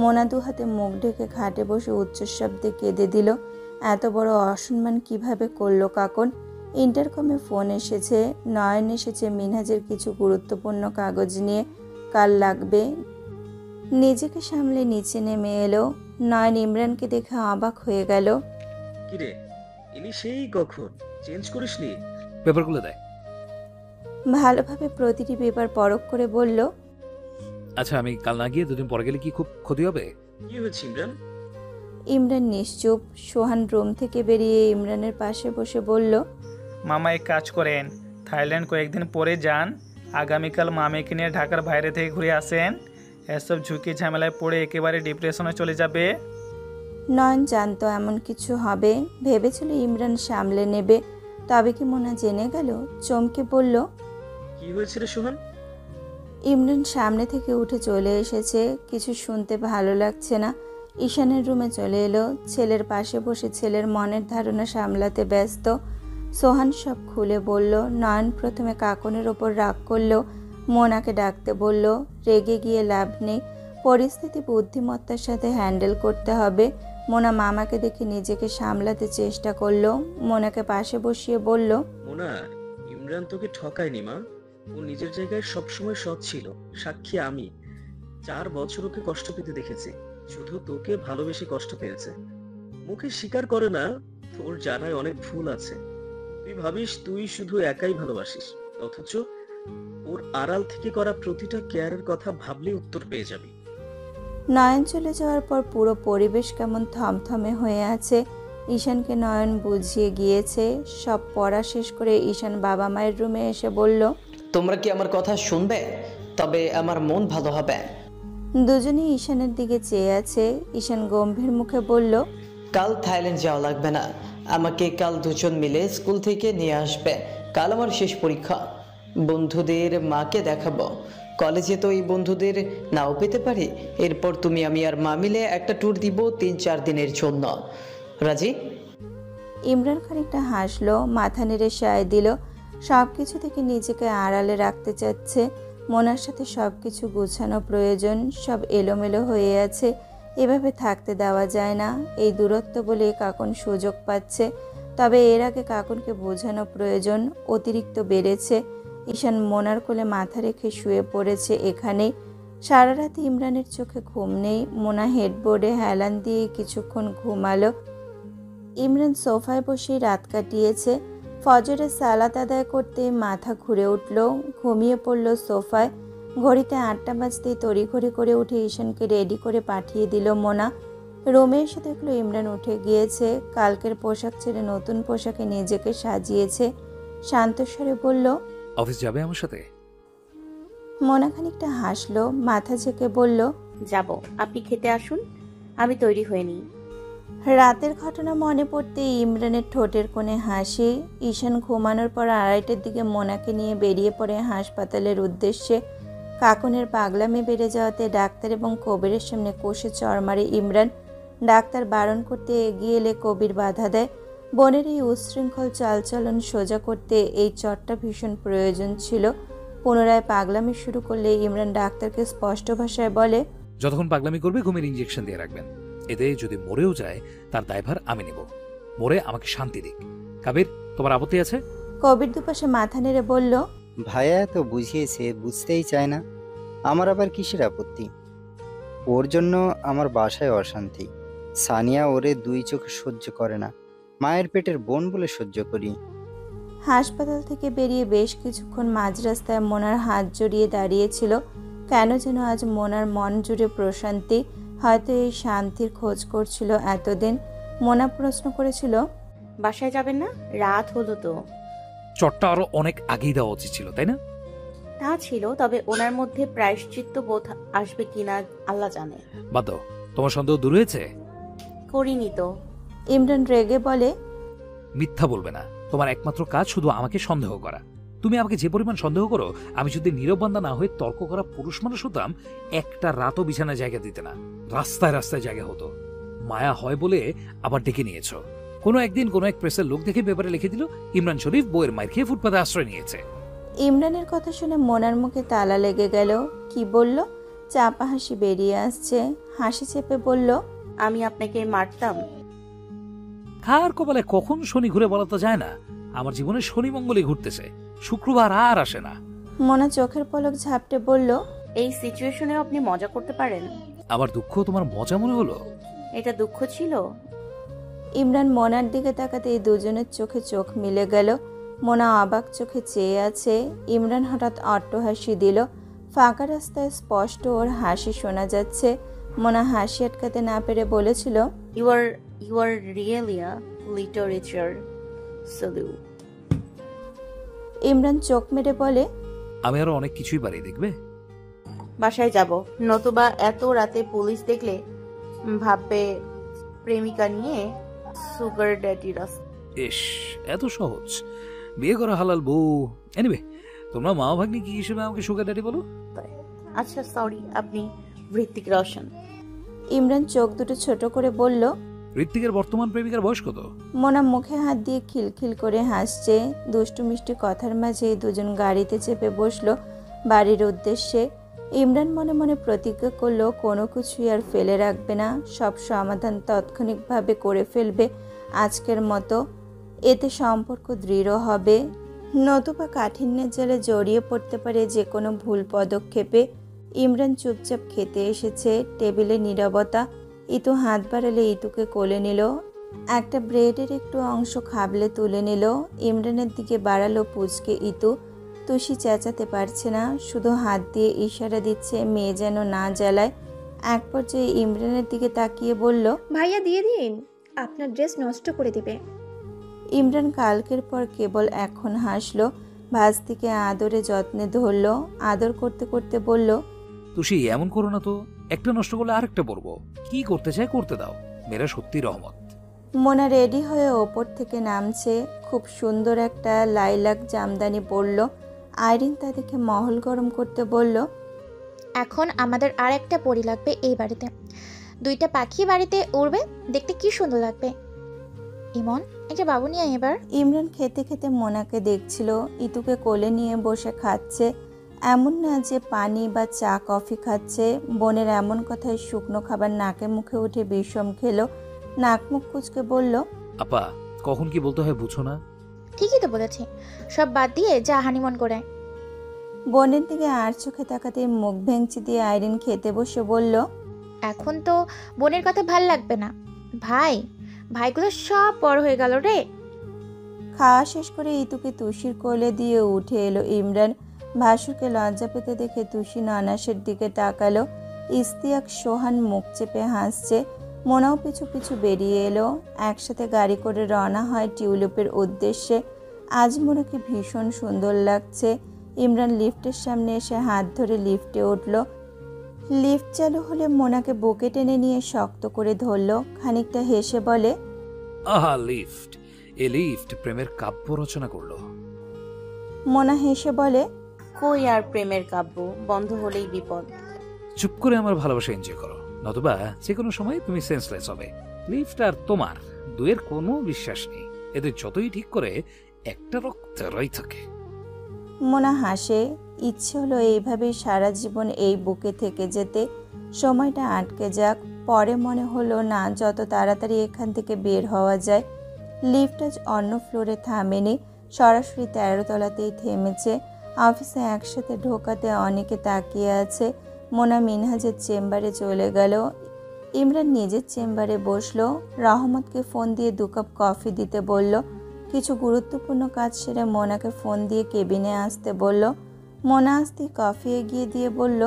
মোনা 2 হাতে মুখ ঢেকে খাটে বসে উচ্চশব্দে কেঁদে দিল। এত বড় অসম্মান কিভাবে করলো কাকন? ইন্টারকমে ফোন এসেছে। নয়ন এসেছে মিনহাজের কিছু গুরুত্বপূর্ণ কাগজ নিয়ে, কাল লাগবে। নিজেকে সামলে নিচে নেমে এলো। নয়ন ইমরানকে দেখে অবাক হয়ে গেল। কিরে ইনি সেই কখন চেঞ্জ করিসনি? পেপারগুলো দেয়। ভালোভাবে প্রতিটি পেপার পরখ করে বলল, আচ্ছা আমি কাল না গিয়ে 2 দিন পরে গেলে কি খুব ক্ষতি হবে? কি হয়েছে ইমরান? ইমরান নিশ্চুপ। সোহান রুম থেকে বেরিয়ে ইমরানের পাশে বসে বলল, মামা এক কাজ করেন, থাইল্যান্ড কয়েকদিন পরে যান। আগামীকাল মামিকে নিয়ে ঢাকার বাইরে থেকে ঘুরে আসেন। এসব ঝুঁকি ঝামেলায় পড়ে একেবারে ডিপ্রেশনে চলে যাবে। নয়ন জানতো এমন কিছু হবে। ভেবেছিল ইমরান সামলে নেবে। তবে কি মোনা জেনে গেল? চমকে বলল, কি হয়েছে রে সোহান? ইমরান সামনে থেকে উঠে চলে এসেছে। কিছু শুনতে ভালো লাগছে না। ঈশানের রুমে চলে এলো। ছেলের পাশে বসে ছেলের মনের ধারণা সামলাতে ব্যস্ত। সোহান সব খুলে বলল। নয়ন প্রথমে কাকনের ওপর রাগ করলো, মোনাকে ডাকতে বলল। রেগে গিয়ে লাভ নেই, পরিস্থিতি বুদ্ধিমত্তার সাথে হ্যান্ডেল করতে হবে। মোনা মামাকে দেখে নিজেকে সামলাতে চেষ্টা করলো। মোনাকে পাশে বসিয়ে বলল, মোনা, ইমরান তোকে ঠকায়নি মা। ও নিজের জায়গায় সবসময় সৎ ছিল, সাক্ষী আমি। 4 বছর ওকে কষ্ট পেতে দেখেছি, শুধু তোকে ভালোবেসে কষ্ট পেয়েছে। মুখে স্বীকার করে না, তোর জানায় অনেক ভুল আছে। তুই ভাবিস তুই শুধু একাই ভালোবাসিস, অথচ ওর আড়াল থেকে করা প্রতিটা কেয়ারের কথা ভাবলে উত্তর পেয়ে যাবি। নয়ন চলে যাওয়ার পর পুরো পরিবেশ কেমন থমথমে হয়ে আছে। ঈশানকে নয়ন বুঝিয়ে গিয়েছে। সব পড়া শেষ করে ঈশান বাবা মায়ের রুমে এসে বলল, তোমরা কি আমার কথা শুনবে? তবে আমার মন ভালো হবে। দুজনেই ঈশানের দিকে চেয়ে আছে। ঈশান গম্ভীর মুখে বলল, কাল থাইল্যান্ড যাওয়া লাগবে না, আমাকে কাল দুজন মিলে স্কুল থেকে নিয়ে আসবে। কাল আমার শেষ পরীক্ষা, বন্ধুদের মাকে দেখাবো। কলেজে তো এই বন্ধুদের নাও পেতে পারি। এরপর তুমি, আমি আর মা মিলে একটা ট্যুর দিব 3-4 দিনের জন্য। রাজি? ইমরান খানিকটা হাসলো, মাথা নেড়ে সায় দিল। সব কিছু থেকে নিজেকে আড়ালে রাখতে চাচ্ছে। মোনার সাথে সব কিছু গোছানো প্রয়োজন। সব এলোমেলো হয়ে আছে, এভাবে থাকতে দেওয়া যায় না। এই দূরত্ব বলে কাকুন সুযোগ পাচ্ছে, তবে এর আগে কাকুনকে বোঝানো প্রয়োজন। অতিরিক্ত বেড়েছে। ঈশান মোনার কোলে মাথা রেখে শুয়ে পড়েছে এখানেই। সারা রাতে ইমরানের চোখে ঘুম নেই। মোনা হেডবোর্ডে হেলান দিয়ে কিছুক্ষণ ঘুমালো। ইমরান সোফায় বসেই রাত কাটিয়েছে। ফজরের সালাত আদায় করতে মাথা ঘুরে উঠল, ঘুমিয়ে পড়ল সোফায়। ঘড়িতে 8টা বাজতেই তড়িঘড়ি করে উঠে ঈশানকে রেডি করে পাঠিয়ে দিল মোনা। রুমে এসে দেখলো ইমরান উঠে গিয়েছে। কালকের পোশাক ছেড়ে নতুন পোশাকে নিজেকে সাজিয়েছে। শান্তস্বরে বলল, অফিস যাবে আমার সাথে? মোনা খানিকটা হাসলো, মাথা ঝেঁকে বলল, যাব। আপনি খেতে আসুন, আমি তৈরি হয়ে নিই। রাতের ঘটনা মনে পড়তে ইমরানের ঠোঁটের কোণে হাসি। ঈশান ঘুমানোর পর 2:30টার দিকে মোনাকে নিয়ে বেরিয়ে পড়ে হাসপাতালের উদ্দেশ্যে। কাকুনের পাগলামি বেড়ে যাওয়াতে ডাক্তার এবং কবিরের সামনে কষে চড় মারে ইমরান। ডাক্তার বারণ করতে এগিয়ে এলে কবির বাধা দেয়। বোনের এই উচ্ছৃঙ্খল চালচলন সোজা করতে এই চটটা ভীষণ প্রয়োজন ছিল। পুনরায় পাগলামি শুরু করলে ইমরান ডাক্তারকে স্পষ্ট ভাষায় বলে, যতক্ষণ পাগলামি করবে ঘুমের ইঞ্জেকশন দিয়ে রাখবেন। এতে যদি মরেও যায় তার দায়ভার আমি নেব। মরে আমাকে শান্তি দিক। কাবির, তোমার আপত্তি আছে? কবির দুপাশে মাথা নেড়ে বলল, ভাইয়া তো বুঝিয়েছে, বুঝতেই চায় না। আমার আবার কিসের আপত্তি? ওর জন্য আমার বাসায় অশান্তি। সানিয়া ওরে 2 চোখে সহ্য করে না, মায়ের পেটের বোন বলে সহ্য করি। হাসপাতাল থেকে বেরিয়ে বেশ কিছুক্ষণ মাঝ রাস্তায় মোনার হাত জড়িয়ে দাঁড়িয়েছিল। কেন যেন আজ মোনার মন জুড়ে প্রশান্তি। হয়তো এই শান্তির খোঁজ করছিল এতদিন। মোনা প্রশ্ন করেছিল, বাসায় যাবেন না? রাত হলো তো। চটটা আরো অনেক আগেই দেওয়া উচিত ছিল, তাই না? তা ছিল, তবে ওনার মধ্যে প্রায়শ্চিত্ত বোধ আসবে কিনা আল্লাহ জানে। বাদ দাও, তোমার সন্দেহ দূর হয়েছে? করিনি তো। ইমরান রেগে বলে, মিথ্যা বলবে না। তোমার একমাত্র কাজ শুধু আমাকে সন্দেহ করা। তুমি আমাকে যে পরিমাণ সন্দেহ করো, আমি যদি নীরববান্ধা না হয়ে তর্ক করা পুরুষ মানুষ হতাম, একটা রাতও বিছানায় জায়গা দিতে না, রাস্তায় রাস্তায় জায়গা হতো। মায়া হয় বলে আবার ডেকে নিয়েছো। কোনো একদিন কোনো এক প্রেসের লোক দেখে পেপারে লিখে দিল ইমরান শরীফ বইয়ের মার খেয়ে ফুটপাতে আশ্রয় নিয়েছে। ইমরানের কথা শুনে মোনার মুখে তালা লেগে গেল। কি বলল? চাপা হাসি বেরিয়ে আসছে। হাসি চেপে বলল, আমি আপনাকে মারতাম? কার কপালে কখন শনি ঘুরে বলা তো যায় না। আমার জীবনে শনি মঙ্গলই ঘুরতেছে, শুক্রবার আর আসে না। মোনা চোখের পলক ঝাপটে বলল, এই সিচুয়েশনেও আপনি মজা করতে পারেন? আমার দুঃখ তোমার মজা মনে হলো? এটা দুঃখ ছিল? ইমরান মোনার দিকে তাকাতে এই দুজনের চোখে চোখ মিলে গেল। মোনা অবাক চোখে চেয়ে আছে। ইমরান হঠাৎ অট্টহাসি দিল। ফাঁকা রাস্তায় স্পষ্ট ওর হাসি শোনা যাচ্ছে। মোনা হাসি আটকাতে না পেরে বলেছিল, you are really a literature সলিউ। ইমরান চোখ মেরে বলে, আমি আরো অনেক কিছুই পারি, দেখবে? বাসায় যাব, নতুবা এত রাতে পুলিশ দেখলে ভাববে প্রেমিকা নিয়ে সুগার ড্যাডি রাস্তা। ইস, এত সহজ বিয়ে করা হালাল বউ। এনিওয়ে, তোমরা মা ভাগ্নি কি হিসেবে আমাকে সুগার ড্যাডি বলো? আচ্ছা সরি, আপনি ঋত্বিক রোশন। ইমরান চোখ দুটো ছোট করে বলল, ঋত্বিকের বর্তমান প্রেমিকার বয়স কত? মোনা মুখে হাত দিয়ে খিলখিল করে হাসছে। দুষ্টু মিষ্টি কথার মাঝে দুজন গাড়িতে চেপে বসলো বাড়ির উদ্দেশ্যে। ইমরান মনে মনে প্রতিজ্ঞা করলো কোনো কিছুই আর ফেলে রাখবে না, সব সমাধান তাৎক্ষণিকভাবে করে ফেলবে আজকের মতো। এতে সম্পর্ক দৃঢ় হবে, নতুবা কাঠিন্যের জালে জড়িয়ে পড়তে পারে যে কোনো ভুল পদক্ষেপে। ইমরান চুপচাপ খেতে এসেছে। টেবিলে নীরবতা। ইতু হাত বাড়ালে ইতুকে কোলে নিল। একটা ব্রেডের একটু অংশ খাবলে তুলে নিল। ইমরানের দিকে বাড়ালো পুচকে ইতু। তুষি চেঁচাতে পারছে না, শুধু হাত দিয়ে ইশারা দিচ্ছে মেয়ে যেন না জ্বালায়। এক পর্যায়ে ইমরানের দিকে তাকিয়ে বলল, ভাইয়া দিয়ে দিন, আপনার ড্রেস নষ্ট করে দেবে। ইমরান কালকের পর কেবল এখন হাসলো। ভাস্তিকে আদরে যত্নে ধরল, আদর করতে করতে বলল, তুষি এমন করো না তো, একটা নষ্ট করলে আরেকটা পরবো। কি করতে চাই করতে দাও, মেয়েরা সত্যি রহমত। মোনা রেডি হয়ে ওপর থেকে নামছে। খুব সুন্দর একটা লাইলাক জামদানি পরল। আইরিন তা দেখে মহল গরম করতে বলল, এখন আমাদের আর একটা পরি লাগবে এই বাড়িতে। 2টা পাখি বাড়িতে উড়বে, দেখতে কি সুন্দর লাগবে। ইমন, একটা বাবু নিয়ে আয় এবার। ইমরান খেতে খেতে মোনাকে দেখছিল। ইতুকে কোলে নিয়ে বসে খাচ্ছে। এমন না যে পানি বা চা কফি খাচ্ছে। বোনের এমন কথায় শুকনো খাবার নাকে মুখে উঠে বিষম খেলো। নাক মুখ কুচকে বলল, আপা কখন কি বলতে হয় বুঝো না? ঠিকই তো বলেছি, সব বাদ দিয়ে যা হানিমুন করে। বোনের দিকে আর চোখে তাকাতে মুখ ভেঙচি দিয়ে আইরিন খেতে বসে বলল, এখন তো বোনের কথা ভাল লাগবে না। ভাইগুলো সব বড় হয়ে গেল রে। খাওয়া শেষ করে ইতুকে তুষির কোলে দিয়ে উঠে এলো ইমরান। ভাসুরকে লজ্জা পেতে দেখে তুষি ননাসের দিকে তাকালো। ইস্তিয়াক সোহান মুখ চেপে হাসছে। মোনাও পিছু পিছু বেরিয়ে এলো। একসাথে গাড়ি করে রওনা হয় টিউলিপের উদ্দেশ্যে। আজ মোনাকে ভীষণ সুন্দর লাগছে। ইমরান লিফটের সামনে এসে হাত ধরে লিফটে উঠল। লিফট চালু হলে মোনাকে বুকে টেনে নিয়ে শক্ত করে ধরল। খানিকটা হেসে বলে, আহা লিফট, এ লিফট প্রেমের কাব্য রচনা করলো। মোনা হেসে বলে, কই আর প্রেমের কাব্য, বন্ধ হলেই বিপদ। চুপ করে আমার ভালোবাসা এনজয় করো, নতুবা যে কোনো সময় তুমি সেন্সলেস হবে। লিফট আর তোমার দুয়ের কোনো বিশ্বাস নেই, এদের যতই ঠিক করে একটা রক্তেরই থাকে। মোনা হাসে। ইচ্ছে হলো এইভাবেই সারা জীবন এই বুকে থেকে যেতে, সময়টা আটকে যাক। পরে মনে হলো না, যত তাড়াতাড়ি এখান থেকে বের হওয়া যায়। লিফট আজ অন্য ফ্লোরে থামেনি, সরাসরি 13 তলাতেই থেমেছে। অফিসে একসাথে ঢোকাতে অনেকে তাকিয়ে আছে। মোনা মিনহাজের চেম্বারে চলে গেল। ইমরান নিজের চেম্বারে বসলো। রহমতকে ফোন দিয়ে 2 কাপ কফি দিতে বলল। কিছু গুরুত্বপূর্ণ কাজ সেরে মোনাকে ফোন দিয়ে কেবিনে আসতে বলল। মোনা আসতেই কফি এগিয়ে দিয়ে বলল,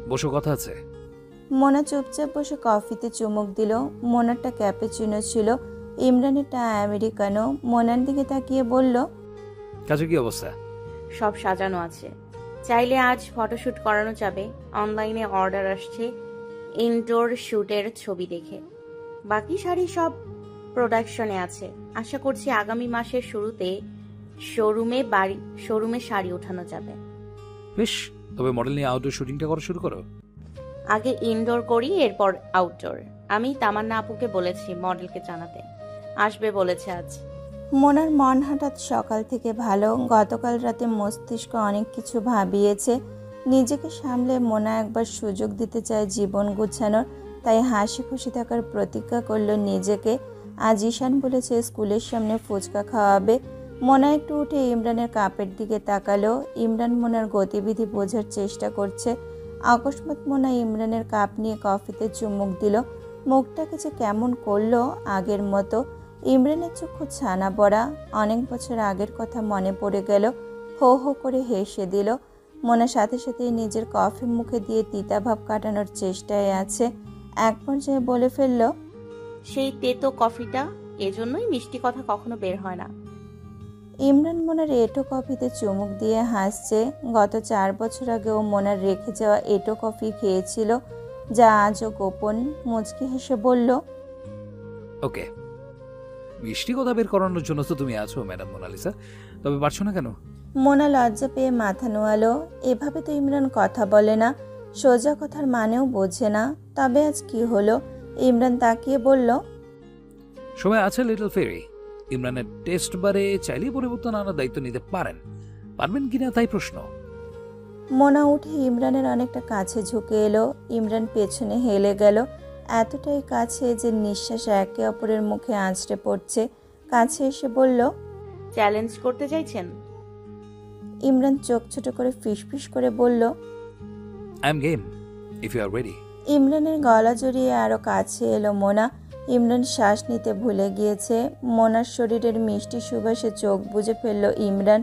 বসো, কথা আছে। মোনা চুপচাপ বসে কফিতে চুমুক দিল। মোনারটা ক্যাপুচিনো ছিল, ইমরানেরটা আমেরিকানো। মোনার দিকে তাকিয়ে বলল, কাজে কি অবস্থা? সব সাজানো আছে, চাইলে আজ ফটোশুট করানো যাবে। অনলাইনে অর্ডার আসছে ইনডোর শুটের ছবি দেখে। বাকি শাড়ি সব প্রোডাকশনে আছে। আশা করছি আগামী মাসের শুরুতে শোরুমে শাড়ি ওঠানো যাবে। বেশ, তবে মডেল নিয়ে আউটডোর শুটিংটা করা শুরু করো। আগে ইনডোর করি, এরপর আউটডোর। আমি তামান্না আপুকে বলেছি মডেলকে জানাতে, আসবে বলেছে আজ। মোনার মন হঠাৎ সকাল থেকে ভালো। গতকাল রাতে মস্তিষ্ক অনেক কিছু ভাবিয়েছে। নিজেকে সামলে মোনা একবার সুযোগ দিতে চায় জীবন গুছানোর। তাই হাসি খুশি থাকার প্রতিজ্ঞা করলো নিজেকে। আজ ঈশান বলেছে স্কুলের সামনে ফুচকা খাওয়াবে। মোনা একটু উঠে ইমরানের কাপের দিকে তাকালো। ইমরান মোনার গতিবিধি বোঝার চেষ্টা করছে। অকস্মাৎ মোনা ইমরানের কাপ নিয়ে কফিতে চুমুক দিল। মুখটাকে যে কেমন করলো আগের মতো। ইমরানের চক্ষু ছানা পড়া। অনেক বছর আগের কথা মনে পড়ে গেল। হো হো করে হেসে দিল। মোনা সাথে সাথেই নিজের কফি মুখে দিয়ে তিতাভাব কাটানোর চেষ্টায় আছে। এক পর্যায়ে বলে ফেলল, সেই তেতো কফিটা, এজন্যই মিষ্টি কথা কখনো বের হয় না। ইমরান মোনার এঁটো কফিতে চুমুক দিয়ে হাসছে। গত 4 বছর আগেও মোনার রেখে যাওয়া এঁটো কফি খেয়েছিল, যা আজও গোপন। মুচকি হেসে বলল, ওকে, মিষ্টি কথা বের করানোর জন্য তো তুমি আছো ম্যাডাম মোনালিসা, তবে পারছো না কেন? মোনা লজ্জা পেয়ে মাথা নোয়ালো। এভাবে তো ইমরান কথা বলে না, সোজা কথার মানেও বোঝে না। তবে আজ কি হলো? ইমরান তাকিয়ে বলল, সময় আছে লিটল ফেরি। ইমরানের টেস্ট বারে চাইলেই পরিবর্তন আনার দায়িত্ব নিতে পারবেন কিনা তাই প্রশ্ন। মোনা উঠে ইমরানের অনেকটা কাছে ঝুঁকে এলো। ইমরান পেছনে হেলে গেল, এতটাই কাছে যে নিঃশ্বাস একে অপরের মুখে আঁচড়ে পড়ছে। কাছে এসে বলল, চ্যালেঞ্জ করতে চাইছেন? ইমরান চোখ ছোট করে ফিসফিস করে বলল, I am game if you are ready. ইমরানের গলা জড়িয়ে আরো কাছে এলো মোনা। ইমরান শ্বাস নিতে ভুলে গিয়েছে। মোনার শরীরের মিষ্টি সুবাসে চোখ বুজে ফেলল ইমরান।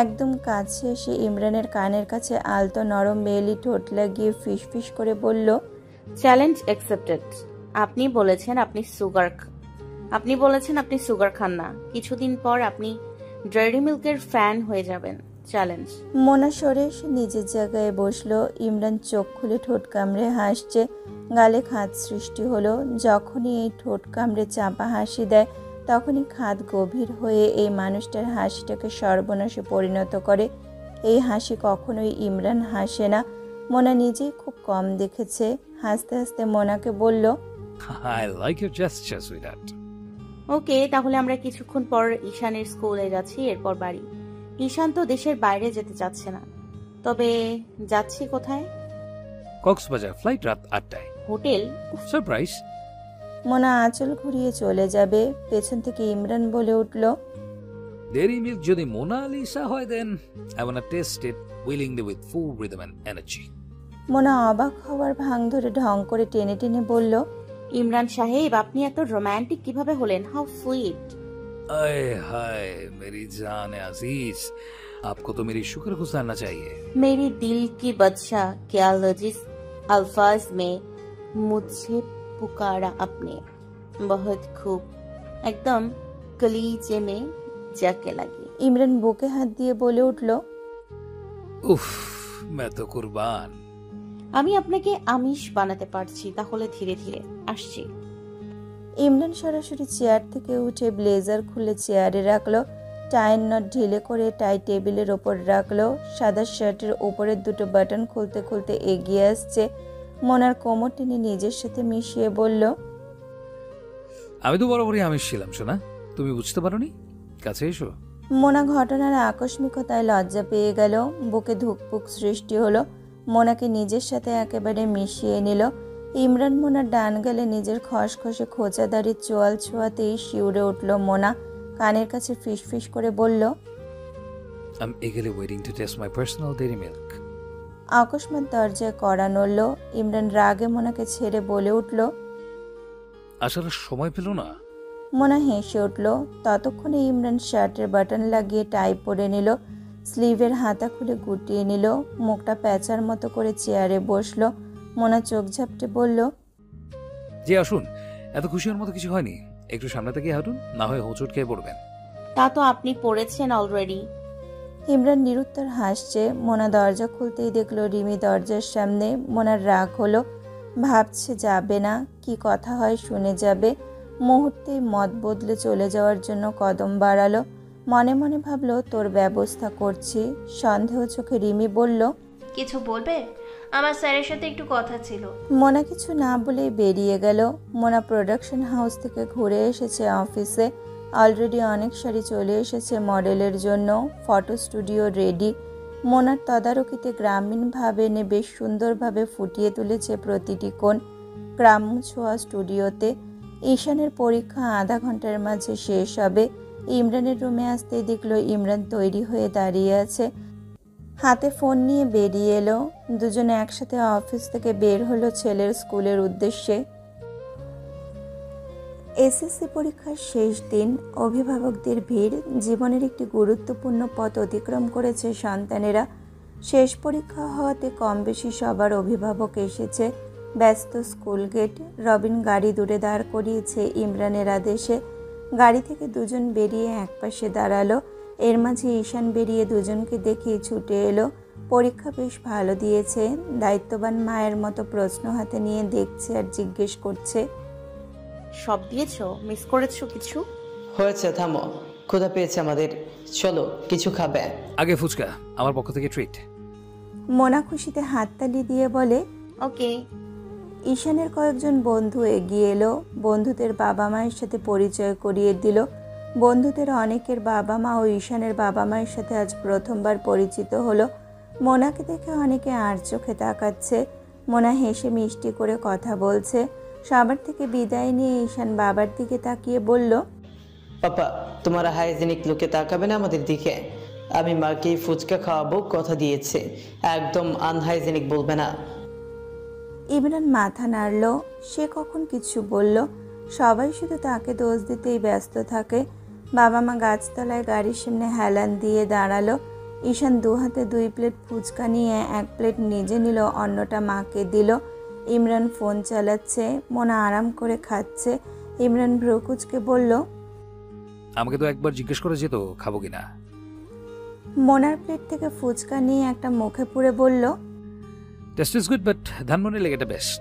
একদম কাছে এসে ইমরানের কানের কাছে আলতো নরম মেয়েলি ঠোঁট লাগিয়ে ফিসফিস করে বলল, চ্যালেঞ্জ অ্যাকসেপ্টেড। আপনি বলেছেন আপনি সুগার খান না। কিছুদিন পর আপনি ডেয়ারি মিল্কের ফ্যান হয়ে যাবেন। চ্যালেঞ্জ। মোনা সরে এসে নিজের জায়গায় বসলো। ইমরান চোখ খুলে ঠোঁট কামড়ে হাসছে। গালে খাদ সৃষ্টি হলো। যখনই এই ঠোঁট কামড়ে চাপা হাসি দেয় তখনই খাদ গভীর হয়ে এই মানুষটার হাসিটাকে সর্বনাশে পরিণত করে। এই হাসি কখনোই ইমরান হাসে না। মোনা নিজেই খুব কম দেখেছে। হাসতে হাসতে মোনাকে বলল, I like your gesture, sweetheart. ওকে, তাহলে আমরা কিছুক্ষণ পর ঈশানের স্কুলে যাচ্ছি, এরপর বাড়ি। ঈশান তো দেশের বাইরে যেতে চাচ্ছে না। তবে যাচ্ছি কোথায়? কক্সবাজার, ফ্লাইট রাত 8টায়। হোটেল? সারপ্রাইজ। মোনা আঁচল ঘুরিয়ে চলে যাবে। পেছন থেকে ইমরান বলে উঠল, ডেয়ারি মিল্ক যদি মোনালিসা হয় দেন I wanna taste it willingly with full rhythm and energy. Mona অবাক হওয়ার ভান ধরে ঢং করে টেনে টেনে বলল, ইমরান সাহেব, আপনি এত রোমান্টিক কিভাবে হলেন? How sweet. आए हाय मेरी जान अजीज, आपको तो मेरी शुक्र गुजारना चाहिए। मेरी दिल की बादशाह, क्या लजीज अल्फाज में मुझे पुकारा आपने। बहुत खूब, एकदम कलीजे में जाके लगी। ইমরান বুকে হাত দিয়ে বলে উঠল, উফ मैं तो कुर्बान। আমি আপনাকে আমিষ বানাতে পারছি, তাহলে ধীরে ধীরে আসছি। ইমরান সরাসরি চেয়ার থেকে উঠে ব্লেজার খুলে চেয়ারে রাখলো। টাইয়ের নট ঢিলে করে টাই টেবিলের ওপর রাখলো। সাদা শার্টের উপরের দুটো বাটন খুলতে খুলতে এগিয়ে আসছে। মোনার কোমর টেনে নিজের সাথে মিশিয়ে বলল, আমি তো বরাবরই আমিষ ছিলাম সোনা, তুমি বুঝতে পারোনি? কাছে এসো। মোনা ঘটনার আকস্মিকতায় লজ্জা পেয়ে গেল। বুকে ধুকপুক সৃষ্টি হলো। মোনাকে নিজের সাথে একেবারে মিশিয়ে নিল। ইমরান মোনার ডান গালে নিজের খসখসে খোঁচা দাড়ির চোয়াল ছোঁয়াতেই শিউরে উঠল মোনা। কানের কাছে ফিসফিস করে বলল, I'm eagerly waiting to taste my personal dairy milk. আকস্মাৎ দরজায় কড়া নড়ল। ইমরান রাগে মোনাকে ছেড়ে বলে উঠল, আসার সময় পেল না। মোনা হেসে উঠল। ততক্ষণে ইমরান শার্টের বাটন লাগিয়ে টাই পরে নিল। স্লিভের হাতা খুলে গুটিয়ে নিল। মুখটা প্যাঁচার মতো করে চেয়ারে বসলো। মোনা চোখ ঝাপটে বলল, জি আসুন, এত খুশি হওয়ার মতো কিছু হয়নি। একটু সামনে থেকে হাঁটুন, না হয় হোঁচট খেয়ে পড়বেন। তা তো আপনি পড়েছেন অলরেডি। ইমরান নিরুত্তর হাসছে। মোনা দরজা খুলতেই দেখলো রিমি দরজার সামনে। মোনার রাগ হলো। ভাবছে যাবে না, কি কথা হয় শুনে যাবে। মুহূর্তেই মত বদলে চলে যাওয়ার জন্য কদম বাড়ালো। মনে মনে ভাবলো, তোর ব্যবস্থা করছি। সন্দেহ চোখে রিমি বলল, কিছু বলবে? আমার স্যারের সাথে একটু কথা ছিল। মোনা কিছু না বলেই বেরিয়ে গেল। মোনা প্রোডাকশন হাউস থেকে ঘুরে এসেছে অফিসে। অলরেডি অনেক শাড়ি চলে এসেছে মডেলের জন্য। Photo studio ready. মোনার তদারকিতে গ্রামীণভাবে বেশ সুন্দরভাবে ফুটিয়ে তুলেছে প্রতিটি কোণ। গ্রাম্য ছোঁয়া স্টুডিওতে। ঈশানের পরীক্ষা আধা ঘন্টার মাঝে শেষ হবে। ইমরানের রুমে আসতেই দেখলো ইমরান তৈরি হয়ে দাঁড়িয়ে আছে। হাতে ফোন নিয়ে বেরিয়ে এলো। দুজনে একসাথে অফিস থেকে বের হলো ছেলের স্কুলের উদ্দেশ্যে। এসএসসি পরীক্ষার শেষ দিন। অভিভাবকদের ভিড়। জীবনের একটি গুরুত্বপূর্ণ পথ অতিক্রম করেছে সন্তানেরা। শেষ পরীক্ষা হওয়াতে কম বেশি সবার অভিভাবক এসেছে। ব্যস্ত স্কুল গেট। রবিন গাড়ি দূরে দাঁড় করিয়েছে ইমরানের আদেশে। গাড়ি থেকে দুজন বেরিয়ে একপাশে দাঁড়ালো। এর মাঝে ঈশান বেরিয়ে দুজনকে দেখেই ছুটে এলো। পরীক্ষা বেশ ভালো দিয়েছে। দায়িত্ববান মায়ের মতো প্রশ্ন হাতে নিয়ে দেখছে আর জিজ্ঞেস করছে, সব দিয়েছো? মিস করেছো কিছু? হয়েছে, থামো। ক্ষুধা পেয়েছে আমাদের, চলো কিছু খাবে। আগে ফুচকা, আমার পক্ষ থেকে ট্রিট। মোনা খুশিতে হাততালি দিয়ে বলে, ওকে। ঈশানের কয়েকজন বন্ধু এগিয়ে এলো। বন্ধুদের বাবা মায়ের সাথে পরিচয় করিয়ে দিল। বন্ধুদের অনেকের বাবা মা ও ঈশানের বাবা মায়ের সাথে আজ প্রথমবার পরিচিত হলো। মোনাকে দেখে অনেকে আর চোখে তাকাচ্ছে। মোনা হেসে মিষ্টি করে কথা বলছে। সবার থেকে বিদায় নিয়ে ঈশান বাবার দিকে তাকিয়ে বলল, পাপা, তোমার হাইজেনিক লুকে তাকাবে না আমাদের দিকে? আমি মাকে ফুচকা খাওয়াবো, কথা দিয়েছে। একদম আনহাইজেনিক বলবে না। ইমরান মাথা নাড়ল। সে কখন কিছু বলল? সবাই শুধু তাকে দোষ দিতেই ব্যস্ত থাকে। বাবা মা গাছতলায় গাড়ির সামনে হেলান দিয়ে দাঁড়ালো। ঈশান 2 হাতে 2 প্লেট ফুচকা নিয়ে 1 প্লেট নিজে নিল, অন্যটা মাকে দিল। ইমরান ফোন চালাচ্ছে, মোনা আরাম করে খাচ্ছে। ইমরান ভ্রুকুচকে বলল, আমাকে তো একবার জিজ্ঞেস করে যেত খাবো কিনা। মোনার প্লেট থেকে ফুচকা নিয়ে একটা মুখে পুরে বলল, taste is good but Dhanmondi লেগেটা বেস্ট।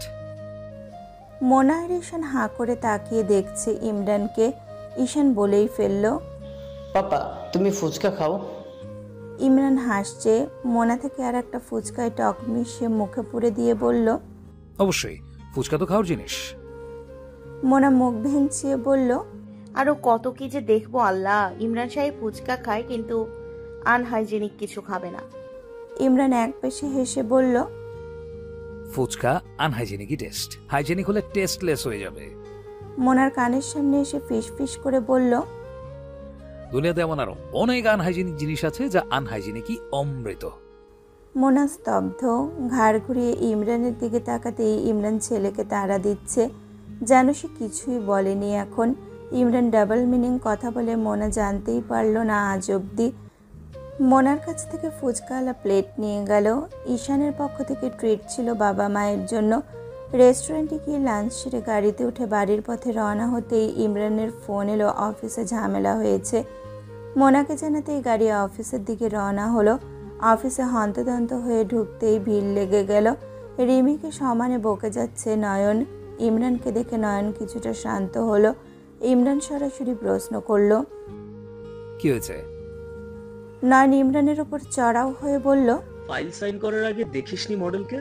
মোনা আর ঈশান হাঁ করে তাকিয়ে দেখছে ইমরানকে। ঈশান বলেই ফেলল, পাপা তুমি ফুচকা খাও। ইমরান হাসছে। মোনা থেকে আর একটা ফুচকায় টক মিশিয়ে মুখে পুরে দিয়ে বলল, অবশ্যই, ফুচকা তো খাওয়ার জিনিস। মোনা মুখ ভেঙচিয়ে বলল, আরো কত কি যে দেখবো আল্লাহ। ইমরান সাহেব ফুচকা খায় কিন্তু আনহাইজেনিক কিছু খাবে না। ইমরান এক পেশে হেসে বলল, ফুচকা আনহাইজেনিকই টেস্ট, হাইজেনিক হলে টেস্টলেস হয়ে যাবে। মোনার কানের সামনে এসে ফিস ফিস করে বলল, দুনিয়াতে এমন আরো অনেক আনহাইজেনিক জিনিস আছে যা আনহাইজেনিকই অমৃত। মোনা স্তব্ধ। ঘাড় ঘুরিয়ে ইমরানের দিকে তাকাতেই ইমরান ছেলেকে তাড়া দিচ্ছে, যেন সে কিছুই বলেনি এখন। ইমরান ডাবল মিনিং কথা বলে মোনা জানতেই পারল না আজ অব্দি। মোনার কাছ থেকে ফুচকাওয়ালা প্লেট নিয়ে গেল। ঈশানের পক্ষ থেকে ট্রিট ছিল বাবা মায়ের জন্য। রেস্টুরেন্টে গিয়ে লাঞ্চ সেরে গাড়িতে উঠে বাড়ির পথে রওনা হতেই ইমরানের ফোন এলো, অফিসে ঝামেলা হয়েছে। মোনাকে জানাতেই গাড়ি অফিসের দিকে রওনা হলো। অফিসে হন্তদন্ত হয়ে ঢুকতেই ভিড় লেগে গেল। রিমিকে সমানে বকে যাচ্ছে নয়ন। ইমরানকে দেখে নয়ন কিছুটা শান্ত হলো। ইমরান সরাসরি প্রশ্ন করল, কি হয়েছে? নয়ন ইমরানের উপর চড়াও হয়ে বলল, ফাইল সাইন করার আগে দেখিসনি মডেলকে?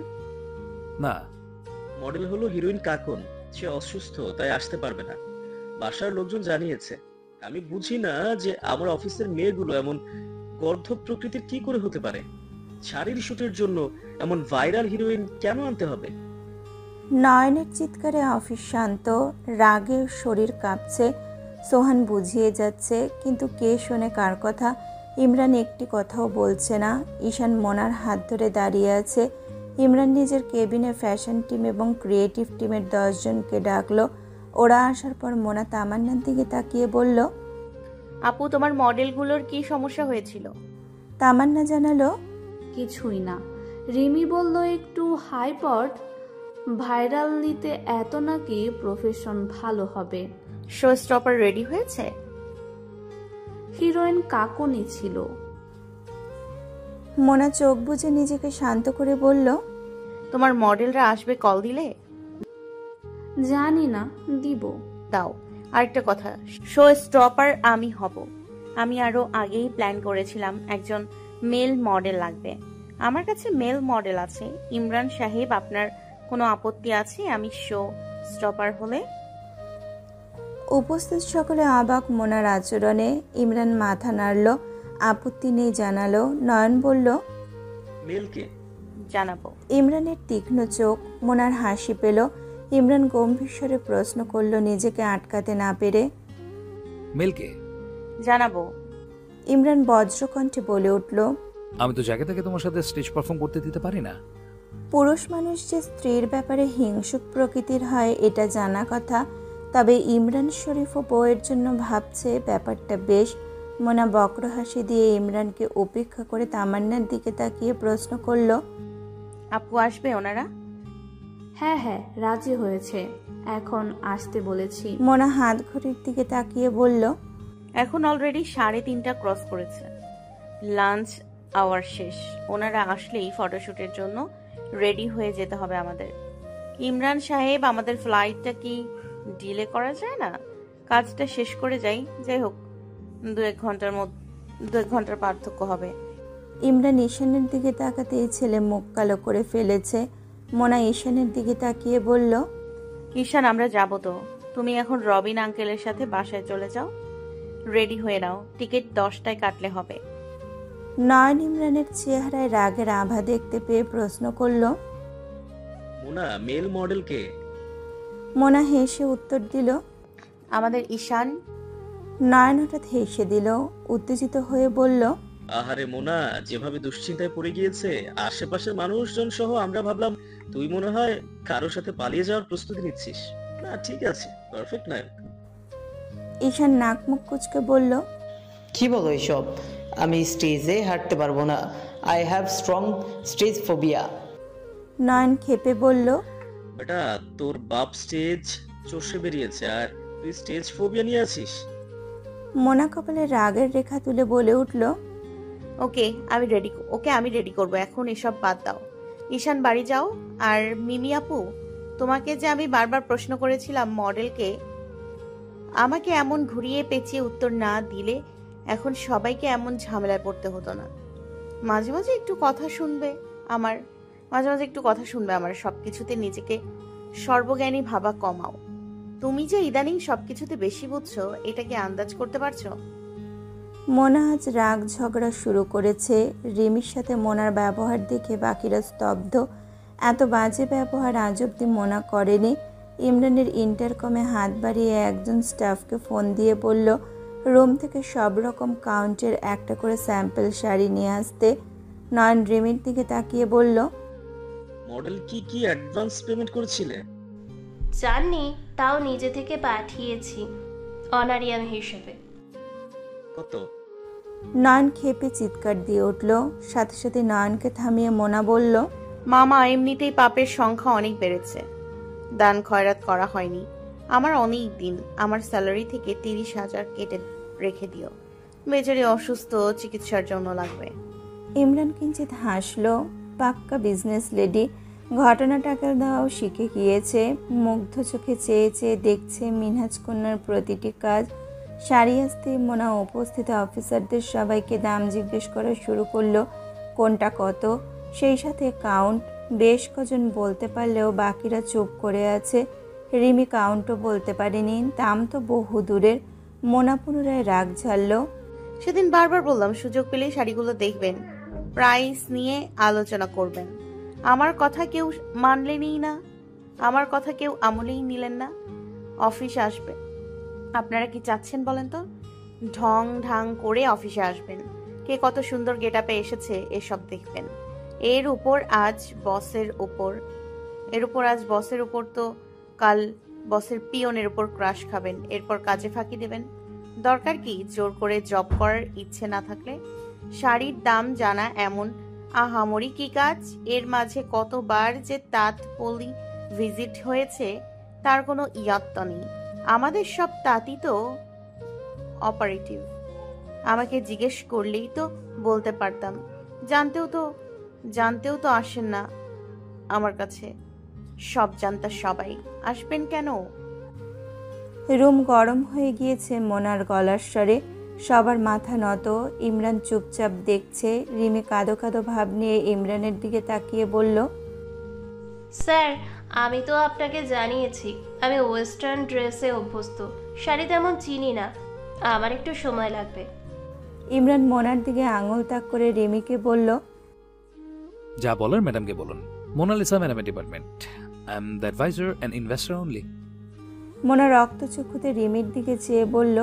না। মডেল হলো হিরোইন কাকন, সে অসুস্থ তাই আসতে পারবে না, বাসার লোকজন জানিয়েছে। আমি বুঝি না যে আমার অফিসের মেয়েগুলো এমন গর্ধব প্রকৃতির কি করে হতে পারে। শাড়ির শুটের জন্য এমন ভাইরাল হিরোইন কেন আনতে হবে? নয়নের চিৎকারে অফিস শান্ত, রাগে শরীর কাঁপছে। সোহান বুঝিয়ে যাচ্ছে, কিন্তু কে শোনে কার কথা? ইমরান একটি কথাও বলছে না। ঈশান মোনার হাত ধরে দাঁড়িয়ে আছে। ইমরান নিজের কেবিনে ফ্যাশন টিম এবং ক্রিয়েটিভ টিমের 10 জনকে ডাকলো। ওরা আসার পর মোনা তামান্নার দিকে তাকিয়ে বলল, আপু তোমার মডেলগুলোর কি সমস্যা হয়েছিল? তামান্না জানালো, কিছুই না। রিমি বলল একটু হাইপট, ভাইরাল নিতে এত নাকি প্রফেশন ভালো হবে। শো স্টপার রেডি হয়েছে? হিরোইন কাকনি ছিল। মোনা চোখ বুজে নিজেকে শান্ত করে বলল, তোমার মডেলরা আসবে কল দিলে? জানি না, দিব। দাও। আরেকটা কথা, শো স্টপার আমি হব। আমি আরো আগেই প্ল্যান করেছিলাম একজন মেল মডেল লাগবে। আমার কাছে মেল মডেল আছে। ইমরান সাহেব, আপনার কোনো আপত্তি আছে আমি শো স্টপার হলে? উপস্থিত সকলে অবাক মোনার আচরণে। ইমরান মাথা নাড়ল, আপত্তি নেই জানালো। নয়ন বলল, মেলকে জানাবো। ইমরানের তীক্ষ্ণ চোখ। মোনার হাসি পেল। ইমরান গম্ভীর স্বরে প্রশ্ন করল, নিজেকে আটকাতে না পেরে, মেলকে জানাবো। ইমরান বজ্রকণ্ঠে বলে উঠল, আমি তো যাকে তাকে তোমার সাথে স্টেজ পারফর্ম করতে দিতে পারি না। পুরুষ মানুষ যে স্ত্রীর ব্যাপারে হিংসুক প্রকৃতির হয় এটা জানা কথা, তবে ইমরান শরীফ ও বউয়ের জন্য ভাবছে ব্যাপারটা বেশ। মোনা বক্র হাসি দিয়ে ইমরানকে উপেক্ষা করে তামান্নার দিকে তাকিয়ে প্রশ্ন করল, আপু আসবে ওনারা? হ্যাঁ হ্যাঁ, রাজি হয়েছে, এখন আসতে বলেছি। মোনা হাত ঘড়ির দিকে তাকিয়ে বলল, এখন অলরেডি 3:30 ক্রস করেছে, লাঞ্চ আওয়ার শেষ। ওনারা আসলেই ফটোশুটের জন্য রেডি হয়ে যেতে হবে আমাদের। ইমরান সাহেব, আমাদের ফ্লাইটটা কি ডিলে করা যায় না? কাজটা শেষ করে যাই। যাই হোক, 2-1 ঘন্টার পার্থক্য হবে। ইমরান ঈশানের দিকে তাকাতেই ছেলে মুখ কালো করে ফেলেছে। মোনা ঈশানের দিকে তাকিয়ে বলল, ঈশান, আমরা যাব তো। তুমি এখন রবিন আঙ্কেলের সাথে বাসায় চলে যাও, রেডি হয়ে নাও। টিকিট 10টায় কাটলে হবে। নয়ন ইমরানের চেহারায় রাগের আভা দেখতে পেয়ে প্রশ্ন করল, মোনা, মেল মডেল কে? মোনা হেসে উত্তর দিল, আমাদের ঈশান। নয়ন হঠাৎ হেসে দিল, উত্তেজিত হয়ে বলল, আহারে মোনা, যেভাবে দুশ্চিন্তায় পড়ে গিয়েছে আশেপাশের মানুষজন সহ, আমরা ভাবলাম তুই মনে হয় কারোর সাথে পালিয়ে যাওয়ার প্রস্তুতি নিচ্ছিস। না ঠিক আছে, পারফেক্ট নায়ক। ঈশান নাক মুখ কুচকে বলল, কি বলো এসব? আমি স্টেজে হাঁটতে পারবো না। I have strong stage phobia. Nayan ক্ষেপে বলল, বেটা তোর বাপ স্টেজ চষে বেরিয়েছে আর তুই স্টেজ ফোবিয়া নিয়ে আছিস? মোনা কপালে রাগের রেখা তুলে বলে উঠল, ওকে আমি রেডি করব, এখন এসব বাদ দাও। ঈশান বাড়ি যাও। আর মিমি আপু, তোমাকে যে আমি বারবার প্রশ্ন করেছিলাম মডেলকে, আমাকে এমন ঘুরিয়ে পেঁচিয়ে উত্তর না দিলে এখন সবাইকে এমন ঝামেলায় পড়তে হতো না। মাঝে মাঝে একটু কথা শুনবে আমার সবকিছুতে নিজেকে সর্বজ্ঞানী ভাবা কমাও। তুমি যে ইদানিং সবকিছুতে বেশি বুঝছো, এটা কি আন্দাজ করতে পারছো? মোনা আজ রাগ ঝগড়া শুরু করেছে। রিমির সাথে মোনার ব্যবহার দেখে বাকিরা স্তব্ধ। এত বাজে ব্যবহার আজ অব্দি মোনা করেনি। ইমরানের ইন্টারকমে হাত বাড়িয়ে একজন স্টাফকে ফোন দিয়ে বলল রুম থেকে সব রকম কাউন্টের একটা করে স্যাম্পল শাড়ি নিয়ে আসতে। নয়ন রিমির দিকে তাকিয়ে বলল, মডেল কি অ্যাডভান্স পেমেন্ট করেছিলে? জাননি, তাও নিজে থেকে পাঠিয়েছি অনারিয়াম হিসেবে। কত? নয়ন ক্ষেপে চিৎকার দিয়ে উঠল। সাথে সাথে নয়নকে থামিয়ে মোনা বলল, মামা, এমনিতেই পাপের সংখ্যা অনেক বেড়েছে। দান খয়রাত করা হয়নি আমার অনেক দিন। আমার স্যালারি থেকে 30,000 কেটে রেখে দিও, বেচারি অসুস্থ, চিকিৎসার জন্য লাগবে। ইমরান কিঞ্চিত হাসলো। পাক্কা বিজনেস লেডি, ঘটনা টাকা দেওয়াও শিখে গিয়েছে। মুগ্ধ চোখে চেয়ে চেয়ে দেখছে মিনহাজ কন্যার প্রতিটি কাজ। শাড়ি আসতে মোনা উপস্থিত অফিসারদের সবাইকে দাম জিজ্ঞেস করা শুরু করলো, কোনটা কত, সেই সাথে কাউন্ট। বেশ কজন বলতে পারলেও বাকিরা চুপ করে আছে। রিমি কাউন্টও বলতে পারেনি, দাম তো বহু দূরের। মোনা পুনরায় রাগ ঝাড়ল। সেদিন বারবার বললাম সুযোগ পেলেই শাড়িগুলো দেখবেন, প্রাইস নিয়ে আলোচনা করবেন। আমার কথা কেউ মানলেনই না, আমার কথা কেউ আমলেই নিলেন না। অফিসে আসবে, আপনারা কি চাচ্ছেন বলেন তো? ঢং ঢাং করে অফিসে আসবেন, কে কত সুন্দর গেটআপে এসেছে এসব দেখবেন। এর উপর আজ বসের উপর তো কাল বসের পিয়নের উপর ক্রাশ খাবেন, এরপর কাজে ফাঁকি দেবেন। দরকার কি জোর করে জব করার ইচ্ছে না থাকলে? শাড়ির দাম জানা এমন আহামরি কি কাজ? এর মাঝে কতবার যে তাঁত পল্লী ভিজিট হয়েছে তার কোনো ইয়াত্তা নেই। আমাদের সব তাঁতই তো অপারেটিভ, আমাকে জিজ্ঞেস করলেই তো বলতে পারতাম। জানতেও তো আসেন না আমার কাছে। সব জানতা সবাই আসবেন কেন? রুম গরম হয়ে গিয়েছে মোনার গলার স্বরে। সবার মাথা নত। ইমরান চুপচাপ দেখছে। রিমি কাঁদো কাঁদো ভাব নিয়ে ইমরানের দিকে তাকিয়ে বলল, স্যার, আমি তো আপনাকে জানিয়েছি আমি ওয়েস্টার্ন ড্রেসে অভ্যস্ত, শাড়ি তেমন চিনি না, আমার একটু সময় লাগবে। ইমরান মোনার দিকে আঙুল তাক করে রিমিকে বলল, যা বলার ম্যাডামকে বলুন। মোনালিসা ম্যাডামের department. I am the advisor and investor only. Mona রক্তচক্ষুতে রিমির দিকে চেয়ে বলল,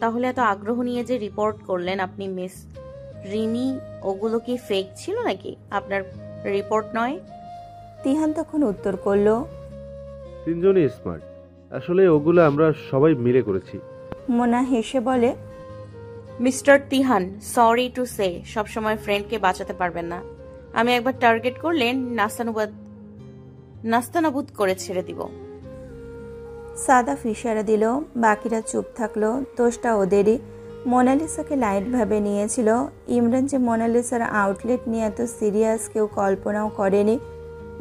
তাহলে এত আগ্রহ নিয়ে যে রিপোর্ট করলেন আপনি মিস রিমি, ওগুলো কি ফেক ছিল নাকি? আপনার রিপোর্ট নয়? তিহান তখন উত্তর করল, তিনজনই স্মার্ট, আসলে ওগুলো আমরা সবাই মিলে করেছি। মোনা হেসে বলে, mister Tihan, sorry to say, সবসময় ফ্রেন্ডকে বাঁচাতে পারবেন না। আমি একবার টার্গেট করলেন নাস্তানাবুদ করে ছেড়ে দিব। সাদা ফিসারা দিল। বাকিরা চুপ থাকলো। দোষটা ওদেরই। মোনালিসাকে লাইট ভাবে নিয়েছিল। ইমরান যে মোনালিসার আউটলেট নিয়ে এত সিরিয়াস কেউ কল্পনাও করেনি।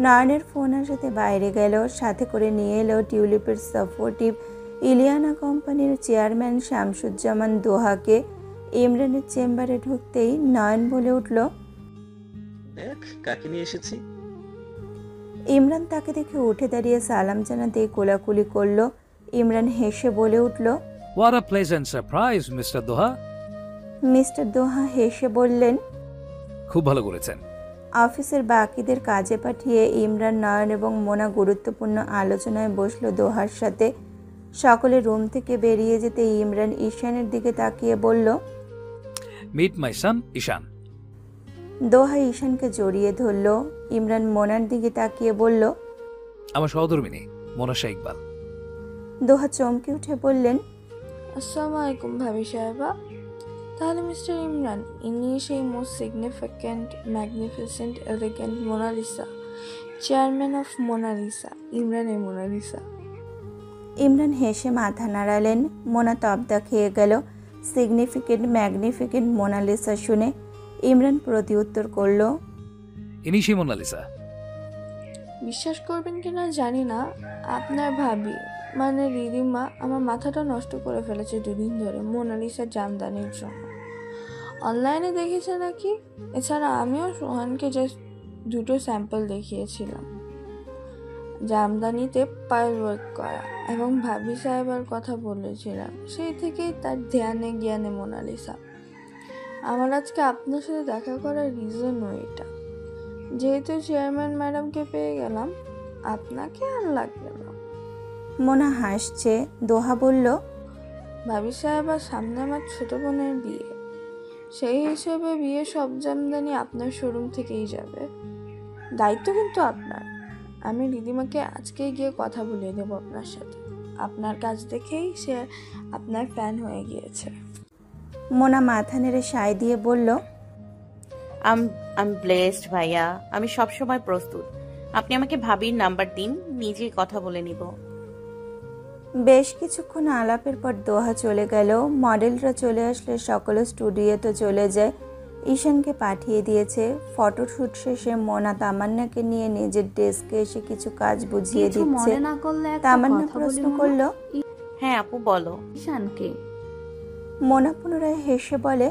নয়নের ফোন আসাতে বাইরে গেল, সাথে করে নিয়ে এলো টিউলিপের সাপোর্টিভ ইলিয়ানা কোম্পানির চেয়ারম্যান শামসুজ্জামান দোহাকে। ইমরানের চেম্বারে ঢুকতেই নয়ন বলে উঠল, দেখ কাকে নিয়ে এসেছি। ইমরান তাকে দেখে উঠে দাঁড়িয়ে সালাম জানাতে কোলাকুলি করলো। ইমরান হেসে বলে উঠল, What a pleasant surprise, Mr. Doha. Mr Doha হেসে বললেন, খুব ভালো করেছেন। অফিসের বাকিদের কাজে পাঠিয়ে ইমরান, নয়ন এবং মোনা গুরুত্বপূর্ণ আলোচনায় বসলো দোহার সাথে। সকলে রুম থেকে বেরিয়ে যেতে ইমরান ঈশানের দিকে তাকিয়ে বলল, Meet my son, Ishan. দোহা ঈশানকে জড়িয়ে ধরল। ইমরান মোনার দিকে তাকিয়ে বলল, আমার সহধর্মিনী মোনাশা ইকবাল। দোহা চমকে উঠে বললেন, আসসালামু আলাইকুম ভাবি সাহেবা। তাহলে মিস্টার ইমরান, ইনি সেই most significant, magnificent, elegant Monalisa, chairman of Monalisa, ইমরানের মোনালিসা। ইমরান হেসে মাথা নাড়ালেন। মোনা তবদা খেয়ে গেল সিগনিফিকেন্ট ম্যাগনিফিকেন্ট মোনালিসা শুনে। ইমরান প্রতি উত্তর করল, ইনি সেই মোনালিসা। বিশ্বাস করবেন কিনা জানি না, আপনার ভাবি মানে রিদিমা আমার মাথাটা নষ্ট করে ফেলেছে দুদিন ধরে মোনালিসার জামদানির জন্য। অনলাইনে দেখেছে নাকি। এছাড়া আমিও সোহানকে জাস্ট 2টো স্যাম্পল দেখিয়েছিলাম জামদানিতে পাইল ওয়ার্ক করা, এবং ভাবি সাহেবের কথা বলেছিলাম। সেই থেকেই তার ধ্যানে জ্ঞানে মোনালিসা। আমার আজকে আপনার সাথে দেখা করার রিজনও এটা। যেহেতু চেয়ারম্যান ম্যাডামকে পেয়ে গেলাম, আপনাকে আর লাগবে না। মোনা হাসছে। দোহা বলল, ভাবি সাহেব আর সামনে আমার ছোট বোনের বিয়ে, সেই হিসেবে বিয়ে সব জামদানি আপনার শোরুম থেকেই যাবে। দায়িত্ব কিন্তু আপনার। আমি রিদিমাকে আজকেই গিয়ে কথা বলিয়ে দেবো আপনার সাথে। আপনার কাজ দেখেই সে আপনার ফ্যান হয়ে গিয়েছে। মোনা মাথা নেড়ে সায় দিয়ে বলল, আম ব্লেসড ভাইয়া, আমি সবসময় প্রস্তুত। আপনি আমাকে ভাবির নাম্বার দিন, নিজেই কথা বলে নিব। বেশ কিছুক্ষণ আলাপের পর দোহা চলে গেল। মডেলরা চলে আসলে সকলে স্টুডিওতে চলে যায়। ঈশানকে পাঠিয়ে দিয়েছে। ফটোশুট শেষে মোনা তামান্নাকে নিয়ে নিজের ডেস্কে এসে কিছু কাজ বুঝিয়ে কিছু দিচ্ছে। মনে না করলে একটা তামান্না কথা বলি প্রশ্ন মোনা? করল, হ্যাঁ আপু বলো। ঈশানকে? মোনা পুনরায় হেসে বলে,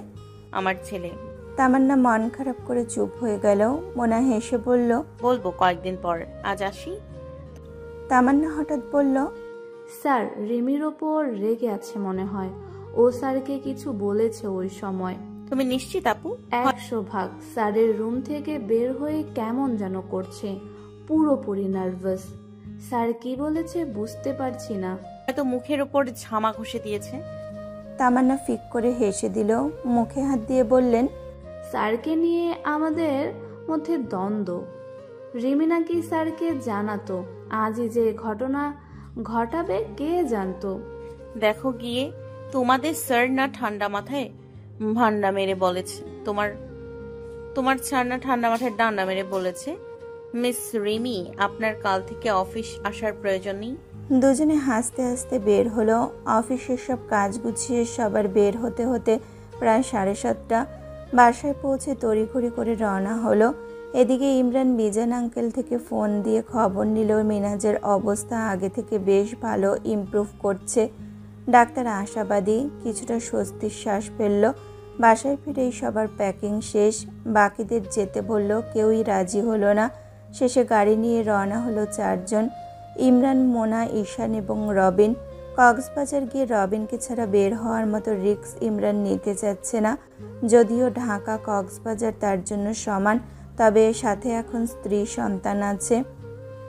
আমার ছেলে। তামান্না মন খারাপ করে চুপ হয়ে গেল। মোনা হেসে বলল, বলবো কয়েকদিন পর, আজ আসি। তামান্না হঠাৎ বলল, স্যার রিমির ওপর রেগে আছে মনে হয়। ও স্যারকে কিছু বলেছে ওই সময়। তুমি নিশ্চিত আপু? 100 ভাগ। স্যারের রুম থেকে বের হয়ে কেমন যেন করছে, পুরোপুরি নার্ভাস। স্যার কি বলেছে বুঝতে পারছি না। হয়তো মুখের উপর ঝামা ঘষে দিয়েছে। তামান্না ফিক করে হেসে দিল। মুখে হাত দিয়ে বললেন, স্যারকে নিয়ে আমাদের মধ্যে দ্বন্দ্ব। রিমি নাকি স্যারকে জানাতো আজই যে ঘটনা ঘটাবে, কে জানতো। দেখো গিয়ে, তোমাদের স্যার না ঠান্ডা মাথায় ভান্ডা মেরে বলেছে, তোমার স্যার না ঠান্ডা মাথায় ডান্ডা মেরে বলেছে, মিস রিমি আপনার কাল থেকে অফিস আসার প্রয়োজন নেই। দুজনে হাসতে হাসতে বের হলো। অফিসের সব কাজ গুছিয়ে সবার বের হতে হতে প্রায় 7:30। বাসায় পৌঁছে তড়িঘড়ি করে রওনা হলো। এদিকে ইমরান মিজান আঙ্কেল থেকে ফোন দিয়ে খবর নিল মিনাজের অবস্থা আগে থেকে বেশ ভালো, ইমপ্রুভ করছে। ডাক্তার আশাবাদী, কিছুটা স্বস্তির শ্বাস ফেলল। বাসায় ফিরেই সবার প্যাকিং শেষ। বাকিদের যেতে বলল, কেউই রাজি হলো না। শেষে গাড়ি নিয়ে রওনা হলো 4 জন, ইমরান, মোনা, ঈশান এবং রবিন। কক্সবাজার গিয়ে রবিনকে ছাড়া বের হওয়ার মতো রিস্ক ইমরান নিতে চাচ্ছে না। যদিও ঢাকা কক্সবাজার তার জন্য সমান, তবে সাথে এখন স্ত্রী সন্তান আছে।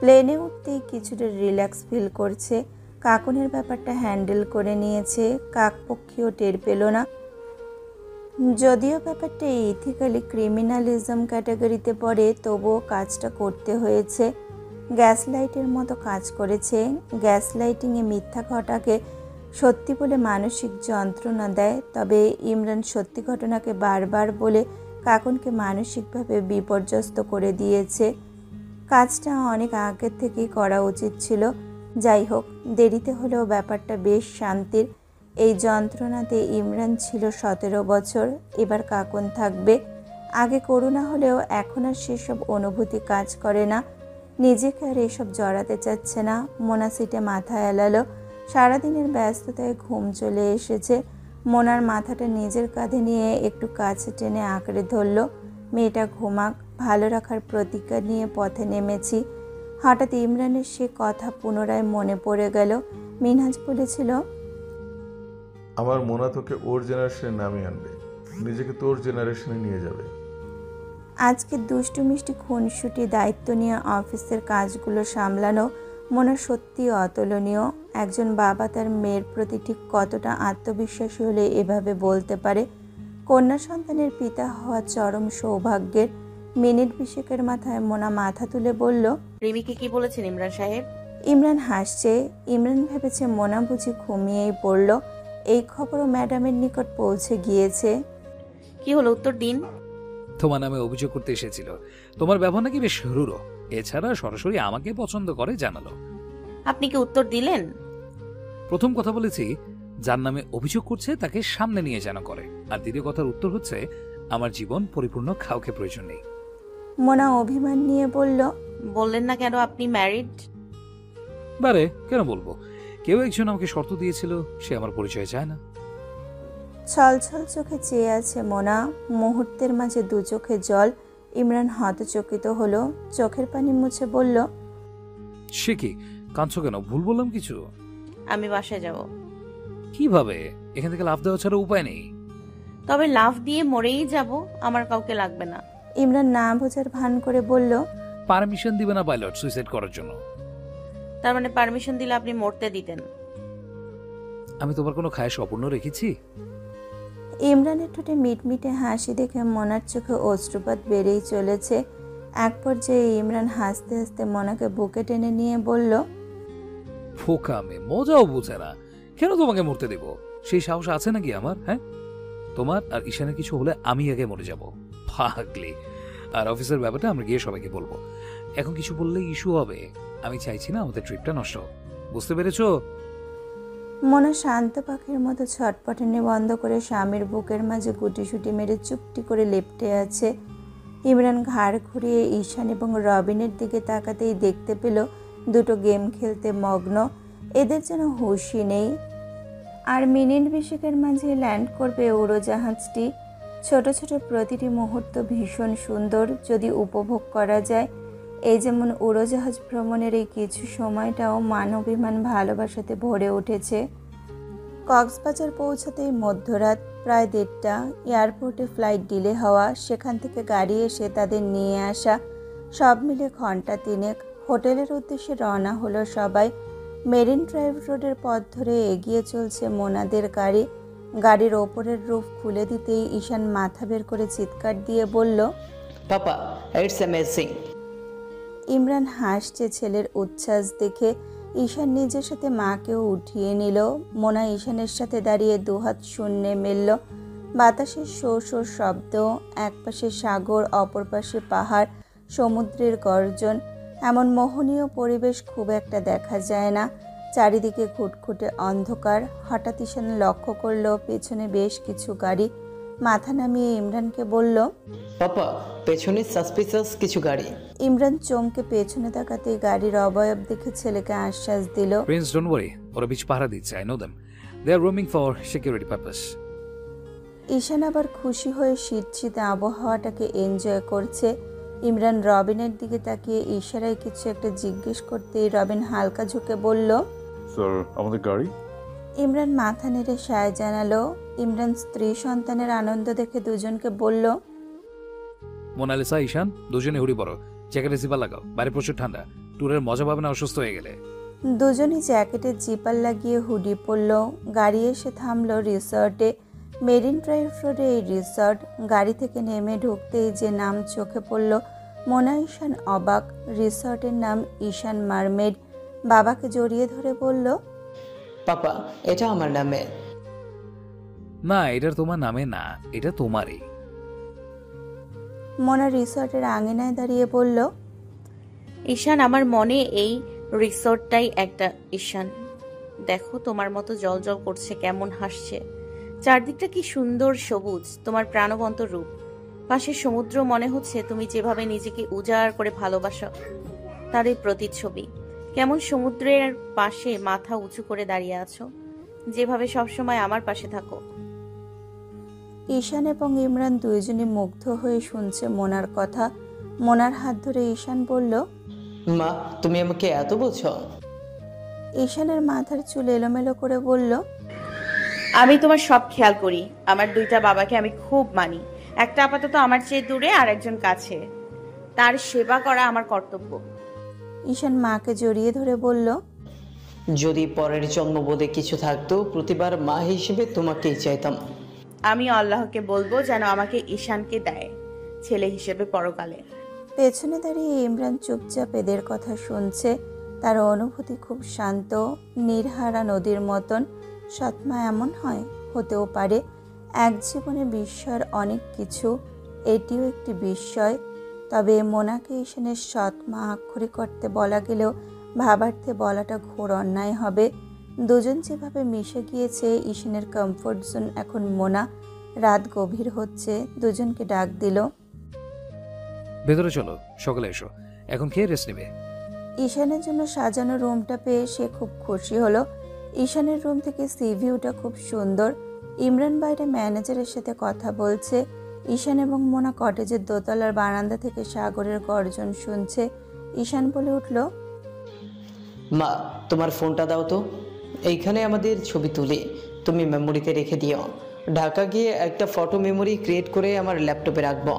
প্লেনে উঠতেই কিছুটা রিল্যাক্স ফিল করছে। কাকুনের ব্যাপারটা হ্যান্ডেল করে নিয়েছে। কাকপক্ষীও টের পেল না। যদিও ব্যাপারটা ইথিক্যালি ক্রিমিনালিজম ক্যাটাগরিতে পড়ে, তবুও কাজটা করতে হয়েছে। গ্যাস লাইটের মতো কাজ করেছে। গ্যাস লাইটিংয়ে মিথ্যা ঘটাকে সত্যি বলে মানসিক যন্ত্রণা দেয়। তবে ইমরান সত্যি ঘটনাকে বারবার বলে কাকুনকে মানসিকভাবে বিপর্যস্ত করে দিয়েছে। কাজটা অনেক আগের থেকেই করা উচিত ছিল। যাই হোক, দেরিতে হলেও ব্যাপারটা বেশ শান্তির। এই যন্ত্রণাতে ইমরান ছিল 17 বছর, এবার কাকুন থাকবে। আগে করুণা হলেও এখন আর সেসব অনুভূতি কাজ করে না। নিজেকে আর এসব জড়াতে চাচ্ছে না। মোনা সিটে মাথা এলালো। সারাদিনের ব্যস্ততায় ঘুম চলে এসেছে। মোনার মাথাটা নিজের কাঁধে নিয়ে একটু কাছে টেনে আঁকড়ে ধরল। মেয়েটা ঘুমাক, ভালো রাখার প্রতিজ্ঞা নিয়ে পথে নেমেছি। হঠাৎ ইমরানের সে কথা পুনরায় মনে পড়ে গেল। মিনহাজ বলেছিল, আমার মোনা তোকে ওর জেনারেশনে নামিয়ে আনবে, নিজেকে তোর জেনারেশনে নিয়ে যাবে। আজকে দুষ্টু মিষ্টি খুনসুটি দায়িত্ব নিয়ে অফিসের কাজগুলো সামলানো মোনা সত্যি অতুলনীয়। একজন বাবা তার মেয়ের প্রতি ঠিক কতটা আত্মবিশ্বাসী হলে এভাবে বলতে পারে। কন্যা সন্তানের পিতা হওয়া চরম সৌভাগ্যের। মিনিট 20 মাথায় মোনা মাথা তুলে বলল, রিমিকে কি বলেছেন ইমরান সাহেব? ইমরান হাসছে। ইমরান ভেবেছে মোনা বুঝি ঘুমিয়েই পড়ল। এই খবরও ম্যাডামের নিকট পৌঁছে গিয়েছে। কি হলো, উত্তর দিন। তোমার নামে অভিযোগ করতে এসেছিল। তোমার ব্যবহার নাকি বেশ রূঢ়। এছাড়া সরাসরি আমাকে পছন্দ করে জানালো। আপনি কি উত্তর দিলেন? প্রথম কথা বলেছি যার নামে অভিযোগ করছে তাকে সামনে নিয়ে যেন করে, আর দ্বিতীয় কথার উত্তর হচ্ছে আমার জীবন পরিপূর্ণ কাউকে প্রয়োজন নেই। মোনা অভিমান নিয়ে বলল, বললেন না কেন আপনি ম্যারিড? বারে কেন বলবো? কেউ একজন আমাকে শর্ত দিয়েছিল, সে আমার পরিচয় চায় না। ছলছল চোখে চেয়ে আছে মোনা। মুহূর্তের মাঝে দু চোখে জল। ইমরান হতচকিত হলো, চোখের পানি মুছে বলল, সে কি কাঁদছো কেন? ভুল বললাম কিছু? আমি বাসায় যাব। কিভাবে? এখান থেকে লাফ দেওয়া ছাড়া উপায় নেই। তবে লাফ দিয়ে মরেই যাব, আমার কাউকে লাগবে না। ইমরান না বোঝার ভান করে বলল, পারমিশন দিবে না পাইলট সুইসাইড করার জন্য? তার মানে পারমিশন দিলে আপনি মরতে দিতেন? আমি তোমার কোনো খায়েশ অপূর্ণ রেখেছি? ইমরানের ঠোঁটে মিটমিটে হাসি দেখে মোনার চোখে অশ্রুপাত বেড়েই চলেছে। এক পর্যায়ে ইমরান হাসতে হাসতে মোনাকে বুকে টেনে নিয়ে বলল, ফোকা মেয়ে, মজাও বুঝে না। কেন তোমাকে মরতে দেব? সেই সাহস আছে নাকি আমার? হ্যাঁ, তোমার আর ঈশানের কিছু হলে আমি আগে মরে যাব। পাগলি। আর অফিসের ব্যাপারটা আমরা গিয়ে সবাইকে বলবো। এখন কিছু বললেই ইস্যু হবে। আমি চাইছি না আমাদের ট্রিপটা নষ্ট হোক, বুঝতে পেরেছো? মোনা শান্ত পাখির মতো ছটপটানি বন্ধ করে স্বামীর বুকের মাঝে গুটিসুটি মেরে চুপটি করে লেপ্টে আছে। ইমরান ঘাড় ঘুরিয়ে ঈশান এবং রবিনের দিকে তাকাতেই দেখতে পেল দুটো গেম খেলতে মগ্ন। এদের যেন হুঁশই নেই। আর মিনিট বিশেকের মাঝে ল্যান্ড করবে উড়োজাহাজটি। ছোট ছোট প্রতিটি মুহূর্ত ভীষণ সুন্দর যদি উপভোগ করা যায়। এই যেমন উড়োজাহাজ ভ্রমণের এই কিছু সময়টাও মানবিমান ভালোবাসাতে ভরে উঠেছে। কক্সবাজার পৌঁছাতেই মধ্যরাত, প্রায় 1:30। এয়ারপোর্টে ফ্লাইট ডিলে হওয়া, সেখান থেকে গাড়ি এসে তাদের নিয়ে আসা, সব মিলে ঘন্টা 3 হোটেলের উদ্দেশ্যে রওনা হলো সবাই। মেরিন ড্রাইভ রোডের পথ ধরে এগিয়ে চলছে মোনাদের গাড়ি। গাড়ির ওপরের রুফ খুলে দিতেই ঈশান মাথা বের করে চিৎকার দিয়ে বলল, পাপা, ইটস অ্যামেজিং। ইমরান হাসছে ছেলের উচ্ছ্বাস দেখে। ঈশান নিজের সাথে মাকেও উঠিয়ে নিল। মোনা ঈশানের সাথে দাঁড়িয়ে দুহাত শূন্যে মেলল। বাতাসের শো শো শব্দ, এক পাশে সাগর, অপর পাশে পাহাড়, সমুদ্রের গর্জন। এমন মোহনীয় পরিবেশ খুব একটা দেখা যায় না। চারিদিকে খুটখুটে অন্ধকার। হঠাৎ ঈশান লক্ষ্য করল পেছনে বেশ কিছু গাড়ি। মাথা নামিয়ে ইমরানকে বলল, পাপা, পেছনে সাসপিসাস কিছু গাড়ি। ইমরান চমকে পেছনে তাকাতে গাড়ির অবয়ব দেখে ছেলেকে আশ্বাস দিল, প্রিন্স ডোন্ট ওয়ারি, ওরা বিচ পাহারা দিচ্ছে। I know them, they are roaming for security purpose. Ishan আবার খুশি হয়ে শীত আবহাওয়াটাকে এনজয় করছে। ইমরান রবিনের দিকে তাকিয়ে ইশারায় কিছু একটা জিজ্ঞেস করতেই রবিন হালকা ঝুঁকে বলল, স্যার, আমাদের গাড়ি। ইমরান মাথা নেড়ে সায় জানালো। ইমরান স্ত্রী সন্তানের আনন্দ দেখে দুজনকে বলল, মোনালিসা, ঈশান, দুজনে হুড়ি পড়ো, জ্যাকেটে জিপার লাগাও, বাইরে প্রচুর ঠান্ডা। ট্যুরের মজা পাবে না অসুস্থ হয়ে গেলে। দুজনই জ্যাকেটের জিপার লাগিয়ে হুডি পরল। গাড়ি এসে থামলো রিসর্টে। মেরিন ড্রাইভ রোডে এই রিসর্ট। গাড়ি থেকে নেমে ঢুকতেই যে নাম চোখে পড়ল, মোনা ঈশান অবাক। রিসর্টের নাম ঈশান মারমেড। বাবাকে জড়িয়ে ধরে বলল, পাপা, এটা আমার নামে। না, এটা তোমার নামে না, এটা তোমারই। মোনা রিসর্টের আঙিনায় দাঁড়িয়ে বলল, ঈশান, আমার মনে এই রিসর্টটাই একটা ঈশান। দেখো তোমার মতো জলজল করছে, কেমন হাসছে। চারদিকটা কি সুন্দর সবুজ, তোমার প্রাণবন্ত রূপ। পাশে সমুদ্র, মনে হচ্ছে তুমি যেভাবে নিজেকে উজাড় করে ভালোবাসো তারই প্রতিচ্ছবি। কেমন সমুদ্রের পাশে মাথা উঁচু করে দাঁড়িয়ে আছো, যেভাবে সবসময় আমার পাশে থাকো। ঈশান এবং ইমরান দুইজনই মুগ্ধ হয়ে শুনছে মোনার কথা। মোনার হাত ধরে ঈশান বলল, মা, তুমি আমাকে এত বোঝো? ঈশানের মাথার চুল এলোমেলো করে বলল, আমি তোমার সব খেয়াল করি। আমার দুইটা বাবাকে আমি খুব মানি। একটা আপাতত আমার চেয়ে দূরে, আর একজন কাছে। তার সেবা করা আমার কর্তব্য। ঈশান মাকে জড়িয়ে ধরে বলল, যদি পরের জন্মবোধে কিছু থাকতো, প্রতিবার মা হিসেবে তোমাকেই চাইতাম। আমি আল্লাহকে বলবো যেন আমাকে ঈশানকে দেয় ছেলে হিসেবে পরকালে। পেছনে দাঁড়িয়ে ইমরান চুপচাপ এদের কথা শুনছে। তার অনুভূতি খুব শান্ত, নির্হারা নদীর মতন। সৎমা এমন হয়, হতেও পারে। এক জীবনে বিস্ময়ের অনেক কিছু, এটিও একটি বিস্ময়। তবে মোনাকে ঈশানের সৎ মা আক্ষরি করতে বলা গেলেও ভাবার্থে বলাটা ঘোর অন্যায় হবে। দুজন যেভাবে মিশে গিয়েছে, ঈশানের কমফোর্ট জোন এখন মোনা। রাত গভীর হচ্ছে, দুজনকে ডাক দিল। ভেতরে চলো, সকালে এসো, এখন খেয়ে রেস্ট নেবে। ঈশানের জন্য সাজানো রুমটা পেয়ে সে খুব খুশি হলো। ঈশানের রুম থেকে সি ভিউটা খুব সুন্দর। ইমরান বাইরে ম্যানেজারের সাথে কথা বলছে। ঈশান এবং মোনা কটেজের দোতলার বারান্দা থেকে সাগরের গর্জন শুনছে। ঈশান বলে উঠল, মা তোমার ফোনটা দাও তো, এইখানে আমাদের ছবি তুলে তুমি মেমোরিতে রেখে দিও। ঢাকা গিয়ে একটা ফটো মেমোরি ক্রিয়েট করে আমার ল্যাপটপে রাখবো।